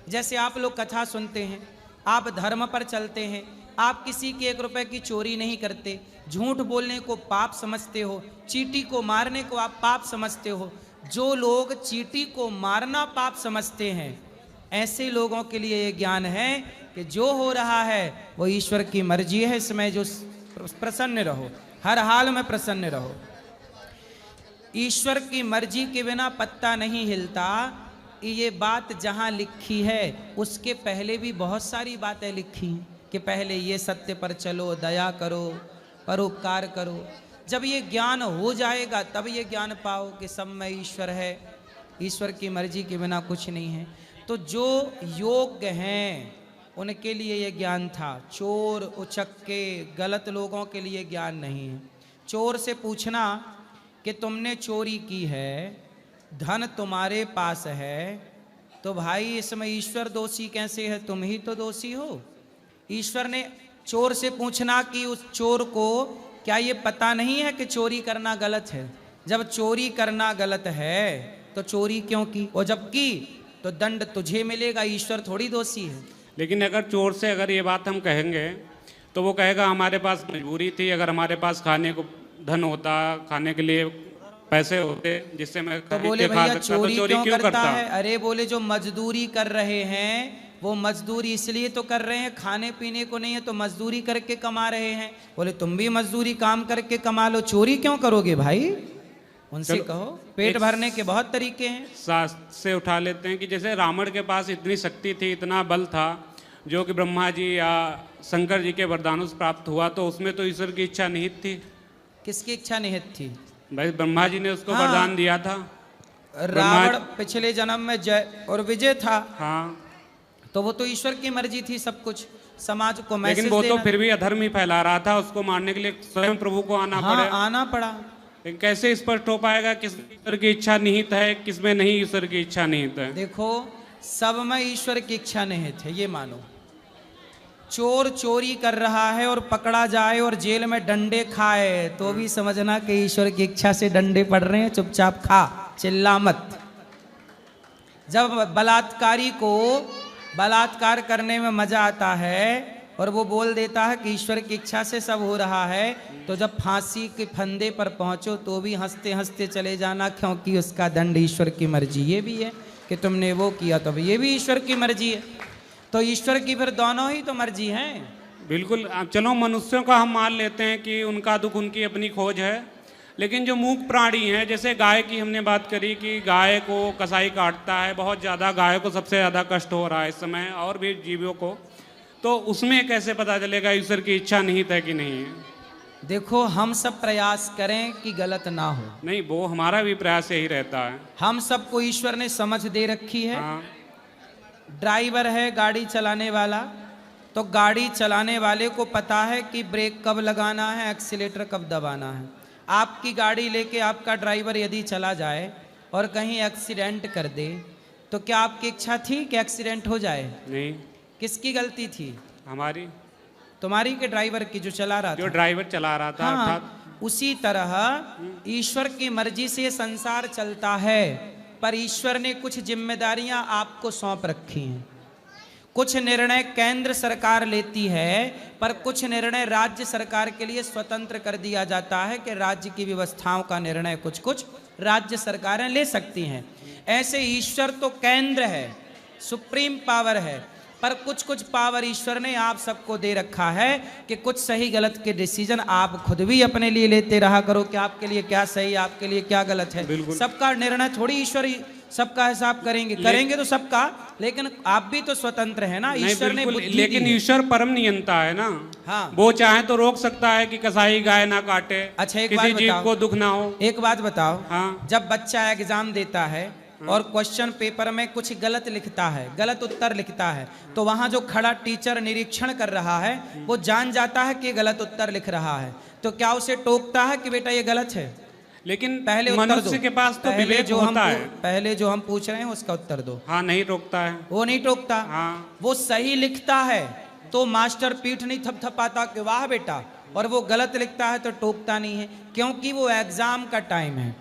जैसे आप लोग कथा सुनते हैं, आप धर्म पर चलते हैं, आप किसी के 1 रुपए की चोरी नहीं करते, झूठ बोलने को पाप समझते हो, चींटी को मारने को आप पाप समझते हो। जो लोग चींटी को मारना पाप समझते हैं, ऐसे लोगों के लिए ये ज्ञान है कि जो हो रहा है वो ईश्वर की मर्जी है, इसमें जो प्रसन्न रहो, हर हाल में प्रसन्न रहो। ईश्वर की मर्जी के बिना पत्ता नहीं हिलता, ये बात जहाँ लिखी है उसके पहले भी बहुत सारी बातें लिखी कि पहले ये सत्य पर चलो, दया करो, परोपकार करो। जब ये ज्ञान हो जाएगा तब ये ज्ञान पाओ कि सब में ईश्वर है, ईश्वर की मर्जी के बिना कुछ नहीं है। तो जो योग्य हैं उनके लिए ये ज्ञान था, चोर उचक्के गलत लोगों के लिए ज्ञान नहीं है। चोर से पूछना कि तुमने चोरी की है, धन तुम्हारे पास है, तो भाई इसमें ईश्वर दोषी कैसे है? तुम ही तो दोषी हो। ईश्वर ने चोर से पूछना कि उस चोर को क्या ये पता नहीं है कि चोरी करना गलत है? जब चोरी करना गलत है तो चोरी क्यों की? और जब की तो दंड तुझे मिलेगा, ईश्वर थोड़ी दोषी है। लेकिन अगर चोर से अगर ये बात हम कहेंगे तो वो कहेगा हमारे पास मजबूरी थी, अगर हमारे पास खाने को धन होता, खाने के लिए पैसे होते जिससे मैं तो बोले भैया चोरी क्यों करता है? अरे बोले जो मजदूरी कर रहे हैं वो मजदूरी इसलिए तो कर रहे हैं, खाने पीने को नहीं है तो मजदूरी करके कमा रहे हैं। बोले तुम भी मजदूरी काम करके कमा लो, चोरी क्यों करोगे भाई? उनसे कहो पेट भरने के बहुत तरीके हैं। सास से उठा लेते हैं कि जैसे रावण के पास इतनी शक्ति थी, इतना बल था, जो कि ब्रह्मा जी या शंकर जी के वरदानों से प्राप्त हुआ, तो उसमें तो ईश्वर की इच्छा निहित थी। किसकी इच्छा निहित थी? भाई ब्रह्मा जी ने उसको वरदान दिया था। रावण पिछले जन्म में जय और विजय था। हाँ, तो वो तो ईश्वर की मर्जी थी सब कुछ समाज को मैसेज लेकिन वो तो देना। फिर भी अधर्म ही फैला रहा था, उसको मारने के लिए स्वयं प्रभु को आना हाँ, पड़े। आना पड़ा। लेकिन कैसे स्पष्ट हो पाएगा किसमें ईश्वर की इच्छा निहित है, किसमें नहीं ईश्वर की इच्छा निहित है? देखो, सब में ईश्वर की इच्छा निहित है, ये मानो। चोर चोरी कर रहा है और पकड़ा जाए और जेल में डंडे खाए तो भी समझना कि ईश्वर की इच्छा से डंडे पड़ रहे हैं, चुपचाप खा, चिल्ला मत। जब बलात्कारी को बलात्कार करने में मजा आता है और वो बोल देता है कि ईश्वर की इच्छा से सब हो रहा है, तो जब फांसी के फंदे पर पहुंचो तो भी हंसते हंसते चले जाना, क्योंकि उसका दंड ईश्वर की मर्जी। ये भी है कि तुमने वो किया तो ये भी ईश्वर की मर्जी है। तो ईश्वर की फिर दोनों ही तो मर्जी हैं। बिल्कुल। अब चलो मनुष्यों का हम मान लेते हैं कि उनका दुख उनकी अपनी खोज है, लेकिन जो मूक प्राणी हैं, जैसे गाय की हमने बात करी कि गाय को कसाई काटता है, बहुत ज़्यादा गाय को सबसे ज़्यादा कष्ट हो रहा है इस समय, और भी जीवों को, तो उसमें कैसे पता चलेगा ईश्वर की इच्छा निहित है कि नहीं है? देखो, हम सब प्रयास करें कि गलत ना हो। नहीं, वो हमारा भी प्रयास यही रहता है। हम सबको ईश्वर ने समझ दे रखी है। हाँ। ड्राइवर है गाड़ी चलाने वाला, तो गाड़ी चलाने वाले को पता है कि ब्रेक कब लगाना है, एक्सीलेटर कब दबाना है। आपकी गाड़ी लेके आपका ड्राइवर यदि चला जाए और कहीं एक्सीडेंट कर दे, तो क्या आपकी इच्छा थी कि एक्सीडेंट हो जाए? नहीं। किसकी गलती थी? हमारी। तुम्हारी के ड्राइवर की, जो चला रहा था? जो ड्राइवर चला रहा था। हाँ, उसी तरह ईश्वर की मर्जी से संसार चलता है, पर ईश्वर ने कुछ जिम्मेदारियां आपको सौंप रखी हैं। कुछ निर्णय केंद्र सरकार लेती है, पर कुछ निर्णय राज्य सरकार के लिए स्वतंत्र कर दिया जाता है कि राज्य की व्यवस्थाओं का निर्णय कुछ कुछ राज्य सरकारें ले सकती हैं। ऐसे ईश्वर तो केंद्र है, सुप्रीम पावर है, पर कुछ कुछ पावर ईश्वर ने आप सबको दे रखा है कि कुछ सही गलत के डिसीजन आप खुद भी अपने लिए लेते रहा करो कि आपके लिए क्या सही, आपके लिए क्या गलत है। सबका निर्णय थोड़ी ईश्वर सबका हिसाब करेंगे तो सबका, लेकिन आप भी तो स्वतंत्र है ना। ईश्वर ने बुद्धि दी। लेकिन ईश्वर परम नियंता है ना। हाँ। वो चाहे तो रोक सकता है कि कसाई गाय ना काटे। अच्छा, एक किसी बात जीव बताओ, को दुख ना हो। एक बात बताओ। हाँ। जब बच्चा एग्जाम देता है और क्वेश्चन पेपर में कुछ गलत लिखता है, गलत उत्तर लिखता है, तो वहां जो खड़ा टीचर निरीक्षण कर रहा है वो जान जाता है कि गलत उत्तर लिख रहा है, तो क्या उसे टोकता है कि बेटा ये गलत है? लेकिन पहले मनुष्य के पास तो विवेक होता है। पहले जो हम पूछ रहे हैं उसका उत्तर दो। हाँ, नहीं टोकता है। वो नहीं टोकता। हाँ। वो सही लिखता है तो मास्टर पीठ नहीं थपथपाता कि वाह बेटा, और वो गलत लिखता है तो टोकता नहीं है, क्योंकि वो एग्जाम का टाइम है।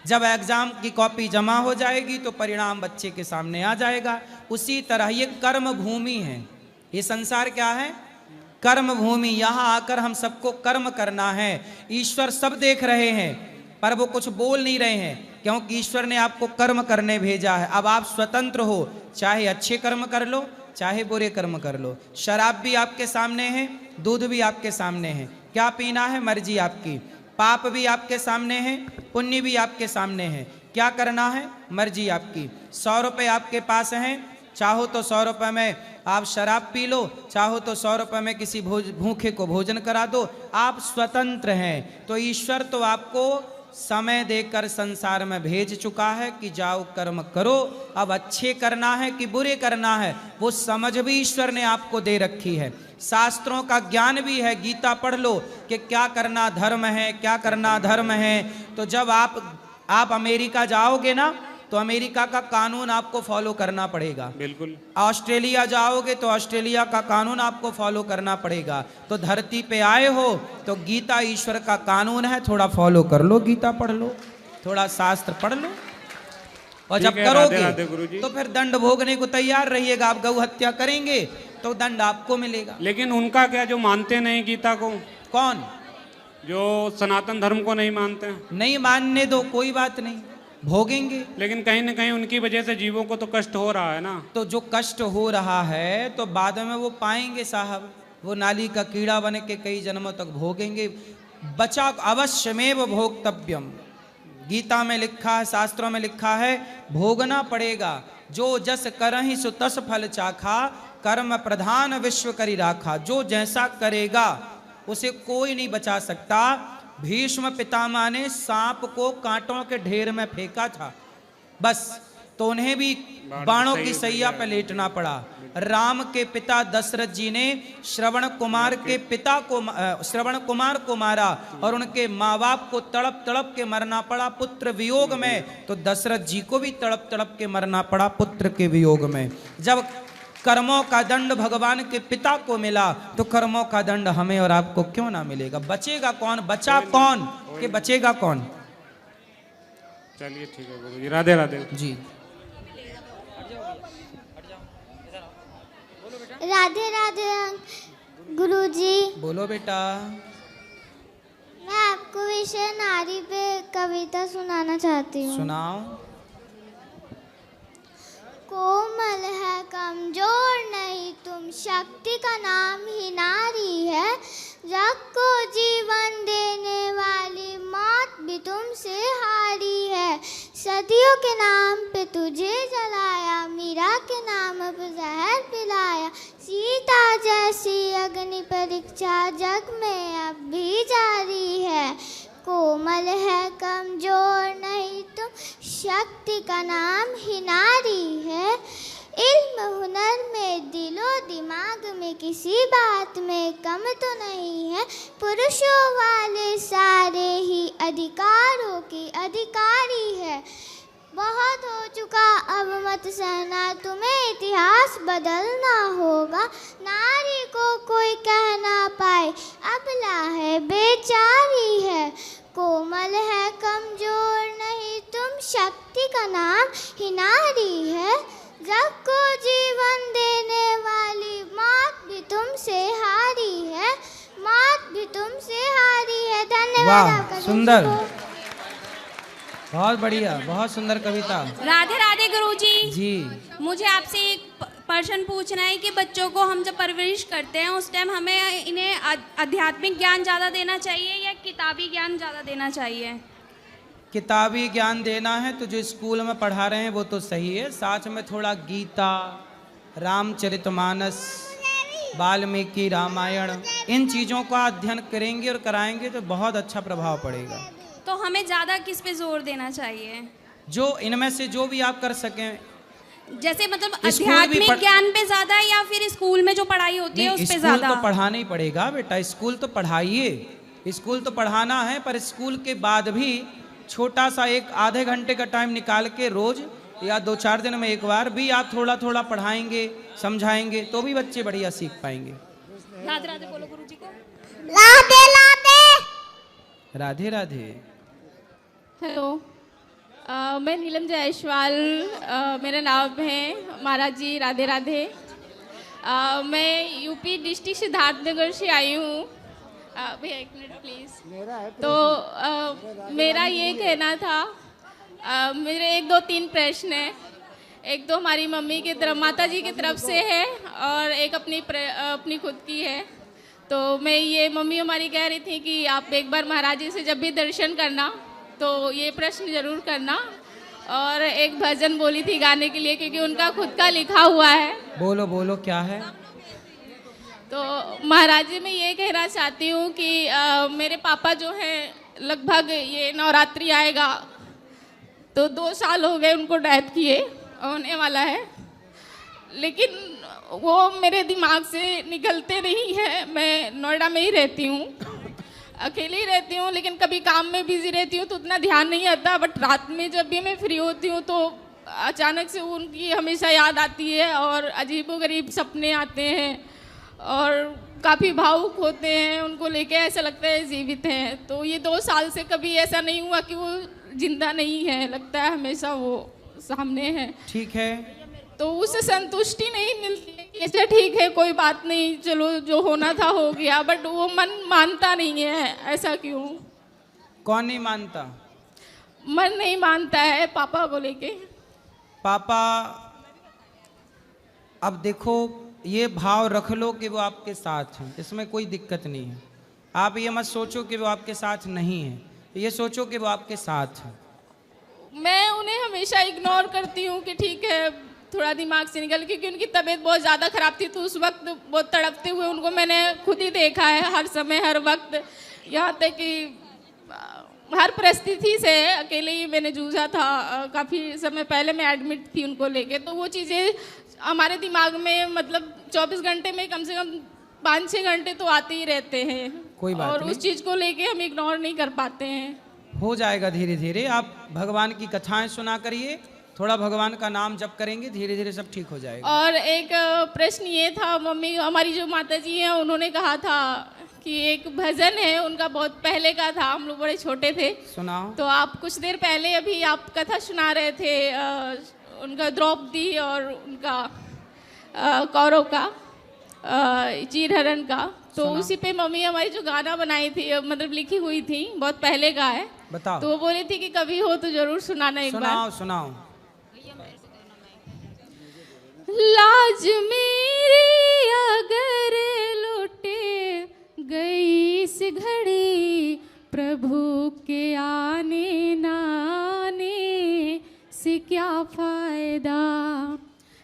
जब एग्जाम की कॉपी जमा हो जाएगी तो परिणाम बच्चे के सामने आ जाएगा। उसी तरह ये कर्म भूमि है, ये संसार क्या है? कर्म भूमि। यहाँ आकर हम सबको कर्म करना है। ईश्वर सब देख रहे हैं पर वो कुछ बोल नहीं रहे हैं, क्योंकि ईश्वर ने आपको कर्म करने भेजा है। अब आप स्वतंत्र हो, चाहे अच्छे कर्म कर लो चाहे बुरे कर्म कर लो। शराब भी आपके सामने है, दूध भी आपके सामने है, क्या पीना है मर्जी आपकी। पाप भी आपके सामने है, पुण्य भी आपके सामने है, क्या करना है मर्जी आपकी। 100 रुपये आपके पास हैं, चाहो तो 100 रुपये में आप शराब पी लो, चाहो तो 100 रुपये में किसी भूखे को भोजन करा दो। आप स्वतंत्र हैं। तो ईश्वर तो आपको समय देकर संसार में भेज चुका है कि जाओ कर्म करो। अब अच्छे करना है कि बुरे करना है, वो समझ भी ईश्वर ने आपको दे रखी है। शास्त्रों का ज्ञान भी है, गीता पढ़ लो कि क्या करना धर्म है, क्या करना धर्म है। तो जब आप अमेरिका जाओगे ना, तो अमेरिका का कानून आपको फॉलो करना पड़ेगा। बिल्कुल। ऑस्ट्रेलिया जाओगे तो ऑस्ट्रेलिया का कानून आपको फॉलो करना पड़ेगा। तो धरती पे आए हो तो गीता ईश्वर का कानून है, थोड़ा फॉलो कर लो, गीता पढ़ लो, थोड़ा शास्त्र पढ़ लो, और जब करोगे तो फिर दंड भोगने को तैयार रहिएगा। आप गौ हत्या करेंगे तो दंड आपको मिलेगा। लेकिन उनका क्या, जो मानते नहीं गीता को? कौन? जो सनातन धर्म को नहीं मानते। नहीं मानने दो, कोई बात नहीं, भोगेंगे। लेकिन कहीं न कहीं उनकी वजह से जीवों को तो कष्ट हो रहा है ना। तो जो कष्ट हो रहा है तो बाद में वो पाएंगे साहब, वो नाली का कीड़ा बन के कई जन्मों तक भोगेंगे। बचा अवश्यमेव भोक्तव्यम, गीता में लिखा है, शास्त्रों में लिखा है, भोगना पड़ेगा। जो जस करहि सो तस फल चाखा, कर्म प्रधान विश्व करी राखा। जो जैसा करेगा उसे कोई नहीं बचा सकता। भीष्म पितामह ने सांप को कांटों के ढेर में फेंका था, बस तो उन्हें भी बाणों की सैया पे लेटना पड़ा। राम के पिता दशरथ जी ने श्रवण कुमार को मारा और उनके माँ बाप को तड़प तड़प के मरना पड़ा पुत्र वियोग में। तो दशरथ जी को भी तड़प तड़प के मरना पड़ा पुत्र के वियोग में। जब कर्मों का दंड भगवान के पिता को मिला तो कर्मों का दंड हमें और आपको क्यों ना मिलेगा? बचेगा कौन? बचा कौन कि बचेगा कौन? चलिए ठीक है गुरुजी, राधे राधे जी। राधे राधे गुरुजी। बोलो बेटा। मैं आपको विषय नारी पे कविता सुनाना चाहती हूँ। सुनाओ। कोमल है कमजोर नहीं तुम, शक्ति का नाम ही नारी है। जग को जीवन देने वाली मौत भी तुमसे हारी है। सदियों के नाम पे तुझे जलाया, मीरा के नाम पे जहर पिलाया। सीता जैसी अग्नि परीक्षा जग में अब भी जारी है। कोमल है कमजोर नहीं तुम, शक्ति का नाम ही नारी है। इल्म हुनर में दिलो दिमाग में किसी बात में कम तो नहीं है। पुरुषों वाले सारे ही अधिकारों की अधिकारी है। बहुत हो चुका अब मत सहना, तुम्हें इतिहास बदलना होगा। नारी को कोई कह ना पाए अबला है बेचारी है। कोमल है कमजोर नहीं तुम, शक्ति का नाम ही नारी है। जग को जीवन देने वाली मौत भी तुमसे हारी है। मौत भी तुमसे हारी है। धन्यवाद आपका। सुंदर, बहुत बढ़िया, बहुत सुंदर कविता। राधे राधे गुरुजी जी। मुझे आपसे एक प्रश्न पूछना है कि बच्चों को हम जब परवरिश करते हैं उस टाइम हमें इन्हें आध्यात्मिक ज्ञान ज़्यादा देना चाहिए या किताबी ज्ञान ज़्यादा देना चाहिए? किताबी ज्ञान देना है तो जो स्कूल में पढ़ा रहे हैं वो तो सही है, साथ में थोड़ा गीता, रामचरितमानस, वाल्मीकि रामायण, इन चीज़ों का अध्ययन करेंगे और कराएंगे तो बहुत अच्छा प्रभाव पड़ेगा। तो हमें ज़्यादा किस पे जोर देना चाहिए? जो इनमें से जो भी आप कर सकें। जैसे मतलब आध्यात्मिक ज्ञान पे ज़्यादा या फिर स्कूल में जो पढ़ाई होती है उस पे ज़्यादा? स्कूल तो पढ़ाना ही पड़ेगा बेटा, स्कूल तो पढ़ाइए, स्कूल तो पढ़ाना है, पर स्कूल के बाद भी छोटा सा एक आधे घंटे का टाइम निकाल के रोज या 2-4 दिन में एक बार भी आप थोड़ा थोड़ा पढ़ाएंगे, समझाएंगे तो भी बच्चे बढ़िया सीख पाएंगे। राधे राधे बोलो गुरुजी को। राधे राधे। राधे राधे। हेलो, मैं नीलम जायसवाल मेरा नाम है। महाराज जी राधे राधे। मैं यूपी डिस्ट्रिक्ट सिद्धार्थनगर से आई हूँ। भैया एक मिनट प्लीज़। तो मेरा ये कहना था, मेरे 1-2-3 प्रश्न हैं। एक तो हमारी मम्मी की तरफ, माता जी की तरफ से है और एक अपनी खुद की है। तो मैं ये मम्मी हमारी कह रही थी कि आप एक बार महाराज जी से जब भी दर्शन करना तो ये प्रश्न जरूर करना। और एक भजन बोली थी गाने के लिए क्योंकि उनका खुद का लिखा हुआ है। बोलो बोलो क्या है? तो महाराज जी मैं ये कहना चाहती हूँ कि मेरे पापा जो हैं लगभग ये नवरात्रि आएगा तो 2 साल हो गए उनको डेथ किए, होने वाला है, लेकिन वो मेरे दिमाग से निकलते नहीं है। मैं नोएडा में ही रहती हूँ, अकेली रहती हूँ, लेकिन कभी काम में बिजी रहती हूँ तो उतना ध्यान नहीं आता। बट रात में जब भी मैं फ्री होती हूँ तो अचानक से उनकी हमेशा याद आती है और अजीबोगरीब सपने आते हैं और काफ़ी भावुक होते हैं। उनको लेके ऐसा लगता है जीवित हैं। तो ये 2 साल से कभी ऐसा नहीं हुआ कि वो जिंदा नहीं है, लगता है हमेशा वो सामने है। ठीक है। तो उससे संतुष्टि नहीं मिलती है कि अच्छा ठीक है कोई बात नहीं, चलो जो होना था हो गया, बट वो मन मानता नहीं है। ऐसा क्यों? कौन नहीं मानता? मन नहीं मानता है पापा को लेके। पापा, अब देखो ये भाव रख लो कि वो आपके साथ हैं, इसमें कोई दिक्कत नहीं है। आप ये मत सोचो कि वो आपके साथ नहीं है, ये सोचो कि वो आपके साथ हैं। मैं उन्हें हमेशा इग्नोर करती हूँ कि ठीक है थोड़ा दिमाग से निकल, क्योंकि उनकी तबीयत बहुत ज़्यादा ख़राब थी तो उस वक्त बहुत तड़पते हुए उनको मैंने खुद ही देखा है, हर समय हर वक्त। यहाँ तक कि हर परिस्थिति से अकेले ही मैंने जूझा था। काफ़ी समय पहले मैं एडमिट थी उनको लेके, तो वो चीज़ें हमारे दिमाग में मतलब 24 घंटे में कम से कम 5-6 घंटे तो आते ही रहते हैं। कोई बात और नहीं। उस चीज़ को लेके हम इग्नोर नहीं कर पाते हैं। हो जाएगा धीरे धीरे। आप भगवान की कथाएं सुना करिए, थोड़ा भगवान का नाम जप करेंगे, धीरे धीरे सब ठीक हो जाएगा। और एक प्रश्न ये था, मम्मी हमारी जो माता जी हैं उन्होंने कहा था कि एक भजन है उनका, बहुत पहले का था, हम लोग बड़े छोटे थे। सुनाओ। तो आप कुछ देर पहले अभी आप कथा सुना रहे थे उनका द्रौपदी और उनका कौरव का चीरहरण का, तो उसी पे मम्मी हमारी जो गाना बनाई थी, मतलब लिखी हुई थी, बहुत पहले का है। बताओ। तो वो बोली थी कि कभी हो तो जरूर सुनाना एक बार। सुनाओ सुनाओ। लाज मेरी अगर लुटे गई इस घड़ी, प्रभु के आने ना आने से क्या फायदा।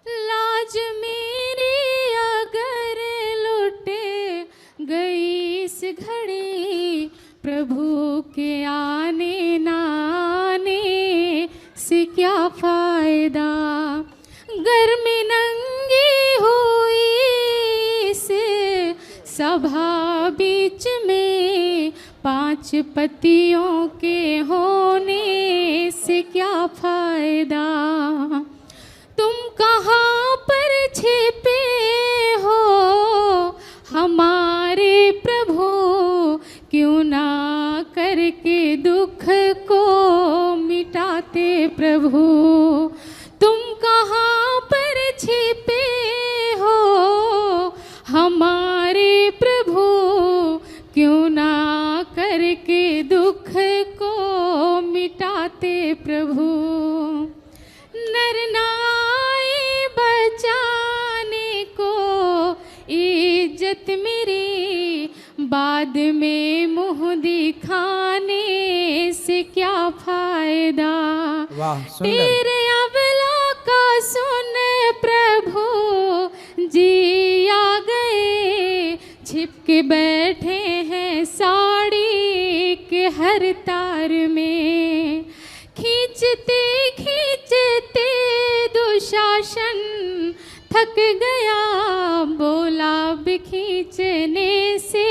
लाज मेरी अगर लुटे गई इस घड़ी, प्रभु के आने ना आने से क्या फायदा। घर में नंगी हुई से सभा बीच में, 5 पतियों के होने से क्या फायदा। तुम कहाँ पर छिपे हो हमारे प्रभु, क्यों ना करके दुख को मिटाते प्रभु। तुम कहाँ पर छिपे हो हमारे प्रभु, क्यों ना करके दुख को मिटाते प्रभु। नर नाई बचाने को इज्जत मेरी, बाद में मुँह दिखाने से क्या फायदा। वाह, सुंदर। तेरे अबला का सुन प्रभु जी आ गए, छिपके बैठे हैं साड़ी के हर तार में। खींचते खींचते दुशासन थक गया, बोला अब खींचने से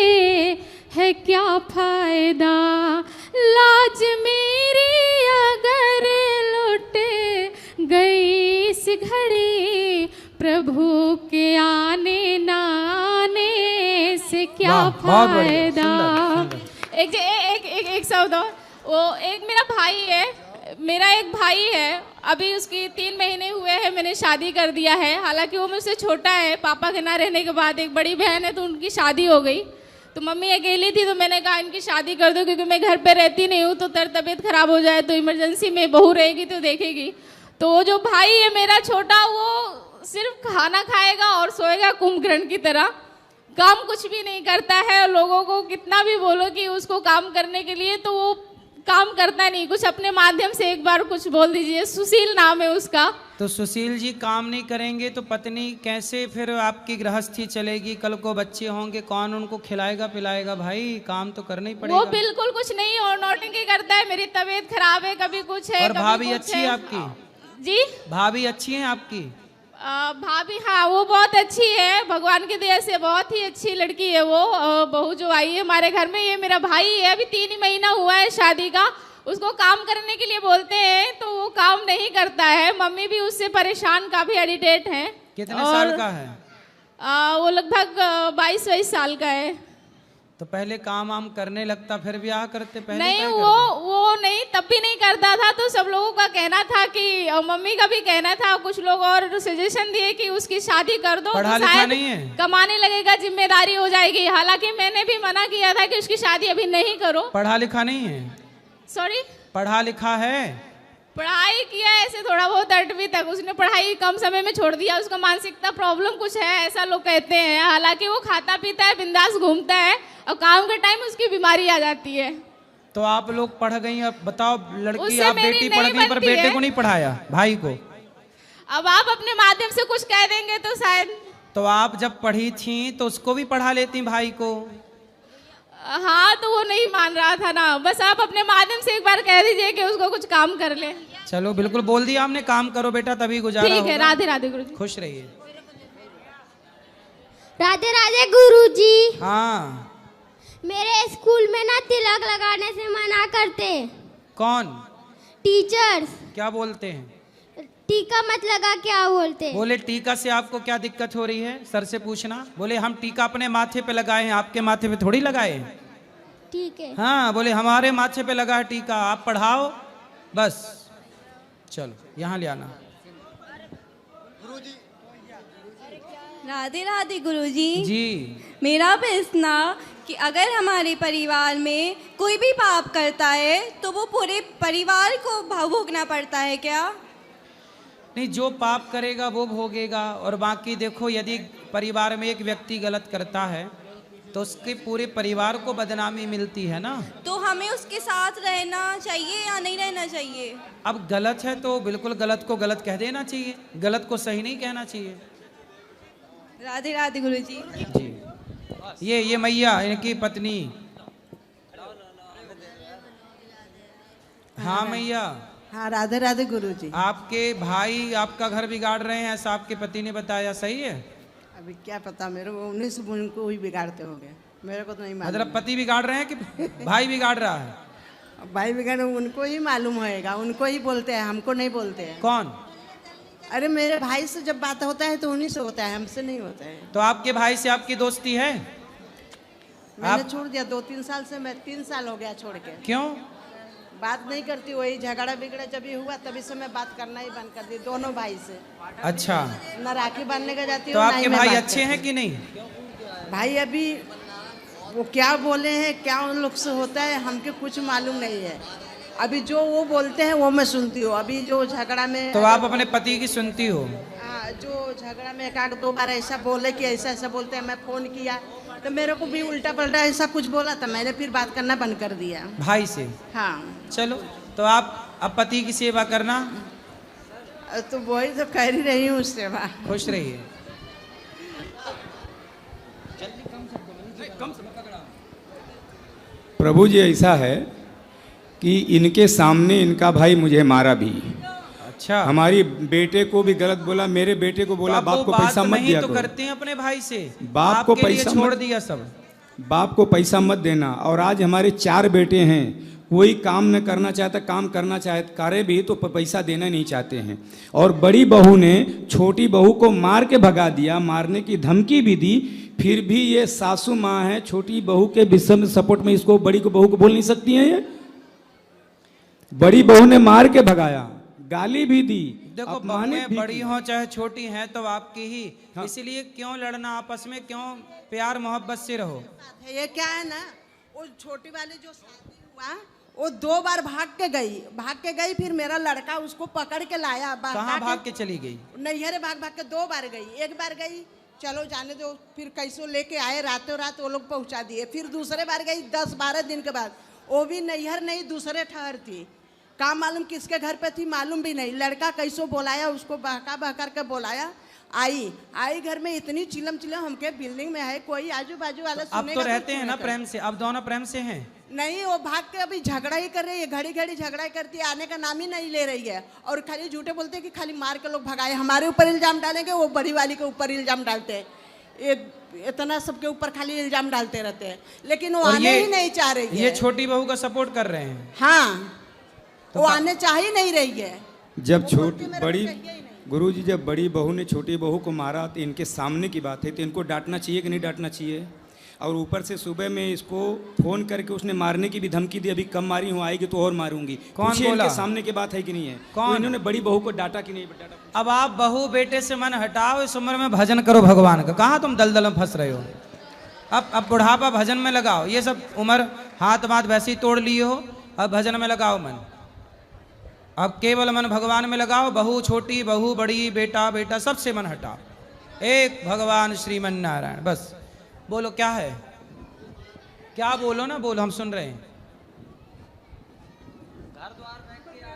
है क्या फायदा। लाज मेरी अगर लुट गई इस घड़ी, प्रभु के आने ना आने से क्या फायदा। एक शब्द और, वो एक मेरा भाई है, मेरा एक भाई है, अभी उसकी 3 महीने हुए हैं, मैंने शादी कर दिया है। हालांकि वो मुझसे छोटा है, पापा के ना रहने के बाद। एक बड़ी बहन है तो उनकी शादी हो गई, तो मम्मी अकेली थी, तो मैंने कहा इनकी शादी कर दो, क्योंकि मैं घर पे रहती नहीं हूँ, तो तबीयत खराब हो जाए तो इमरजेंसी में बहू रहेगी तो देखेगी। तो वो जो भाई है मेरा छोटा, वो सिर्फ खाना खाएगा और सोएगा कुंभकर्ण की तरह, काम कुछ भी नहीं करता है। लोगों को कितना भी बोलो कि उसको काम करने के लिए, तो वो काम करता नहीं। कुछ अपने माध्यम से एक बार कुछ बोल दीजिए। सुशील नाम है उसका। तो सुशील जी काम नहीं करेंगे तो पत्नी कैसे फिर आपकी गृहस्थी चलेगी? कल को बच्चे होंगे, कौन उनको खिलाएगा पिलाएगा? भाई काम तो करना ही पड़ेगा। वो बिल्कुल कुछ नहीं और नौटंकी करता है। मेरी तबीयत खराब है, कभी कुछ है, और भाभी अच्छी है आपकी? जी भाभी अच्छी है आपकी? भाभी हाँ, वो बहुत अच्छी है, भगवान की दया से बहुत ही अच्छी लड़की है वो। बहू जो आई है हमारे घर में, ये मेरा भाई है, अभी 3 ही महीना हुआ है शादी का। उसको काम करने के लिए बोलते हैं तो वो काम नहीं करता है। मम्मी भी उससे परेशान, काफी इरिटेट है। कितने साल का है? वो लगभग 22-23 साल का है। तो पहले काम वाम करने लगता फिर ब्याह करते? पहले नहीं, वो नहीं, तब भी नहीं करता था। तो सब लोगों का कहना था कि, मम्मी का भी कहना था, कुछ लोग और सजेशन दिए कि उसकी शादी कर दो, पढ़ा तो लिखा शायद नहीं है, कमाने लगेगा, जिम्मेदारी हो जाएगी। हालांकि मैंने भी मना किया था कि उसकी शादी अभी नहीं करो। पढ़ा लिखा नहीं है? सॉरी, पढ़ा लिखा है? पढ़ाई किया ऐसे थोड़ा बहुत 8वीं तक। उसने पढ़ाई कम समय में छोड़ दिया। उसका मानसिकता प्रॉब्लम कुछ है, ऐसा लोग कहते हैं। हालांकि वो खाता पीता है, बिंदास घूमता है, और काम के टाइम उसकी बीमारी आ जाती है। तो आप लोग पढ़ गई, अब बताओ लड़की, उससे आप मेरी बेटी नहीं पढ़ गई पर बनती बेटे है। को नहीं पढ़ाया, भाई को? अब आप अपने माध्यम से कुछ कह देंगे तो शायद। तो आप जब पढ़ी थी तो उसको भी पढ़ा लेती भाई को? हाँ तो वो नहीं मान रहा था ना, बस आप अपने माध्यम से एक बार कह दीजिए कि उसको कुछ काम कर ले। चलो बिल्कुल बोल दिया हमने, काम करो बेटा तभी गुजारा ठीक है। होगा। राधे राधे गुरुजी। खुश रहिए। राधे राधे गुरुजी। हाँ मेरे स्कूल में ना तिलक लगाने से मना करते। कौन? टीचर्स। क्या बोलते हैं? टीका मत लगा, क्या बोलते? बोले टीका से आपको क्या दिक्कत हो रही है, सर से पूछना। बोले हम टीका अपने माथे पे लगाए हैं, आपके माथे पे थोड़ी लगाए हैं। ठीक है। हाँ बोले हमारे माथे पे लगा है टीका, आप पढ़ाओ बस। चलो यहाँ ले आना। राधे राधे गुरुजी। जी। मेरा प्रश्न कि अगर हमारे परिवार में कोई भी पाप करता है तो वो पूरे परिवार को भोगना पड़ता है क्या? नहीं, जो पाप करेगा वो भोगेगा। और बाकी देखो, यदि परिवार में एक व्यक्ति गलत करता है तो उसके पूरे परिवार को बदनामी मिलती है ना। तो हमें उसके साथ रहना चाहिए या नहीं रहना चाहिए? अब गलत है तो बिल्कुल गलत को गलत कह देना चाहिए, गलत को सही नहीं कहना चाहिए। राधे राधे गुरुजी। जी। ये मैया इनकी पत्नी। हाँ मैया। हाँ राधे राधे गुरुजी। आपके भाई आपका घर बिगाड़ रहे हैं, ऐसा आपके पति ने बताया, सही है? अभी क्या पता मेरे को, उन्हीं से उनको ही बिगाड़ते हो गए, मेरे को तो नहीं मालूम। मतलब पति बिगाड़ रहे हैं कि भाई बिगाड़ रहा है? भाई बिगाड़ उनको ही मालूम होएगा, उनको ही बोलते हैं, हमको नहीं बोलते हैं। कौन? अरे मेरे भाई से जब बात होता है तो उन्हीं से होता है, हमसे नहीं होता है। तो आपके भाई से आपकी दोस्ती है? मैंने छोड़ दिया 2-3 साल से, मैं 3 साल हो गया छोड़ के। क्यों? बात नहीं करती, वही झगड़ा बिगड़ा जब ये हुआ तभी से मैं बात करना ही बंद कर दी दोनों भाई से। अच्छा। न राखी बांधने का जाती तो हूँ, आपके भाई अच्छे हैं कि नहीं? भाई अभी वो क्या बोले हैं, क्या उन लोग से होता है हमके कुछ मालूम नहीं है। अभी जो वो बोलते हैं वो मैं सुनती हूँ। अभी जो झगड़ा में तो आप अपने पति की सुनती हो? जो झगड़ा में 1-2 बार ऐसा बोले कि ऐसा ऐसा बोलते हैं, मैं फोन किया तो मेरे को भी उल्टा पलटा ऐसा कुछ बोला था, मैंने फिर बात करना बंद कर दिया भाई से। हाँ। चलो तो आप अब पति की सेवा करना। तो वही तो कर ही रही हूँ सेवा। खुश रहिए। प्रभु जी ऐसा है कि इनके सामने इनका भाई मुझे मारा भी। अच्छा। हमारी बेटे को भी गलत बोला, मेरे बेटे को बोला बाप को पैसा मत दिया तो करो। करते हैं अपने भाई से, बाप को आपके लिए पैसा छोड़ मत दिया सब। बाप को पैसा मत देना। और आज हमारे 4 बेटे हैं, कोई काम न करना चाहता, काम करना चाहते करे भी तो पैसा देना नहीं चाहते हैं। और बड़ी बहू ने छोटी बहू को मार के भगा दिया, मारने की धमकी भी दी, फिर भी ये सासू माँ है, छोटी बहू के विषय में सपोर्ट में इसको बड़ी को बहू को बोल नहीं सकती है। ये बड़ी बहू ने मार के भगाया, गाली भी दी। देखो बहुएं बड़ी हो चाहे छोटी हैं तो आपकी ही। हाँ। इसीलिए क्यों लड़ना आपस में, क्यों प्यार मोहब्बत से रहो। ये क्या है ना, वो छोटी वाली जो शादी हुआ वो 2 बार भाग के गई, फिर मेरा लड़का उसको पकड़ के लाया। कहाँ भाग के चली गई? नैहरे भाग के 2 बार गई। एक बार गई चलो जाने दो, फिर कैसो लेके आए, रातों रात वो लोग पहुंचा दिए। फिर दूसरे बार गई 10-12 दिन के बाद, वो भी नैहर नहीं दूसरे ठहर थी। काम मालूम किसके घर पे थी मालूम भी नहीं। लड़का कैसो बोलाया, उसको बहका के बोलाया। आई घर में इतनी चिलम हमके बिल्डिंग में है, कोई आजू बाजू वाला अब तो रहते हैं ना प्रेम से, अब दोनों प्रेम से हैं। नहीं, वो भाग के अभी झगड़ा ही कर रही है, घड़ी झगड़ा ही करती है, आने का नाम ही नहीं ले रही है। और खाली झूठे बोलते हैं कि खाली मार के लोग भगाए, हमारे ऊपर इल्जाम डालेंगे, वो बड़ी वाली के ऊपर इल्जाम डालते हैं। इतना सबके ऊपर खाली इल्जाम डालते रहते हैं, लेकिन वो आने ही नहीं चाह रही है। ये छोटी बहू का सपोर्ट कर रहे हैं। हाँ, वो आने चाह ही नहीं रही है। जब छोटी बड़ी गुरुजी, जब बड़ी बहू ने छोटी बहू को मारा तो इनके सामने की बात है, तो इनको डांटना चाहिए कि नहीं डांटना चाहिए? और ऊपर से सुबह में इसको फोन करके उसने मारने की भी धमकी दी, अभी कम मारी हूँ, आएगी तो और मारूंगी। कौन बोला? इनके सामने की बात है कि नहीं है? कौन? तो इन्होंने बड़ी बहू को डांटा कि नहीं डांटा? अब आप बहू बेटे से मन हटाओ, इस उम्र में भजन करो भगवान का। कहाँ तुम दलदल में फंस रहे हो? अब बुढ़ापा भजन में लगाओ। ये सब उम्र हाथ बात वैसे ही तोड़ लिए हो, अब भजन में लगाओ मन। अब केवल मन भगवान में लगाओ। बहू छोटी, बहू बड़ी, बेटा बेटा, सबसे मन हटाओ। एक भगवान श्रीमन नारायण। बस बोलो क्या है, क्या बोलो ना, बोलो, हम सुन रहे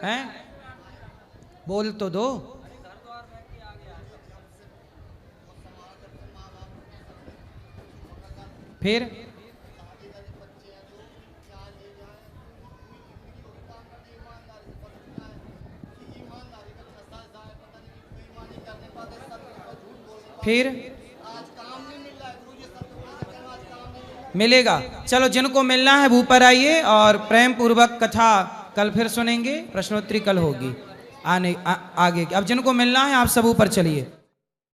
हैं। बोल तो दो। फिर फिर मिलेगा। चलो जिनको मिलना है वो ऊपर आइए और प्रेम पूर्वक कथा कल फिर सुनेंगे, प्रश्नोत्तरी कल होगी आगे। अब जिनको मिलना है आप सब ऊपर चलिए।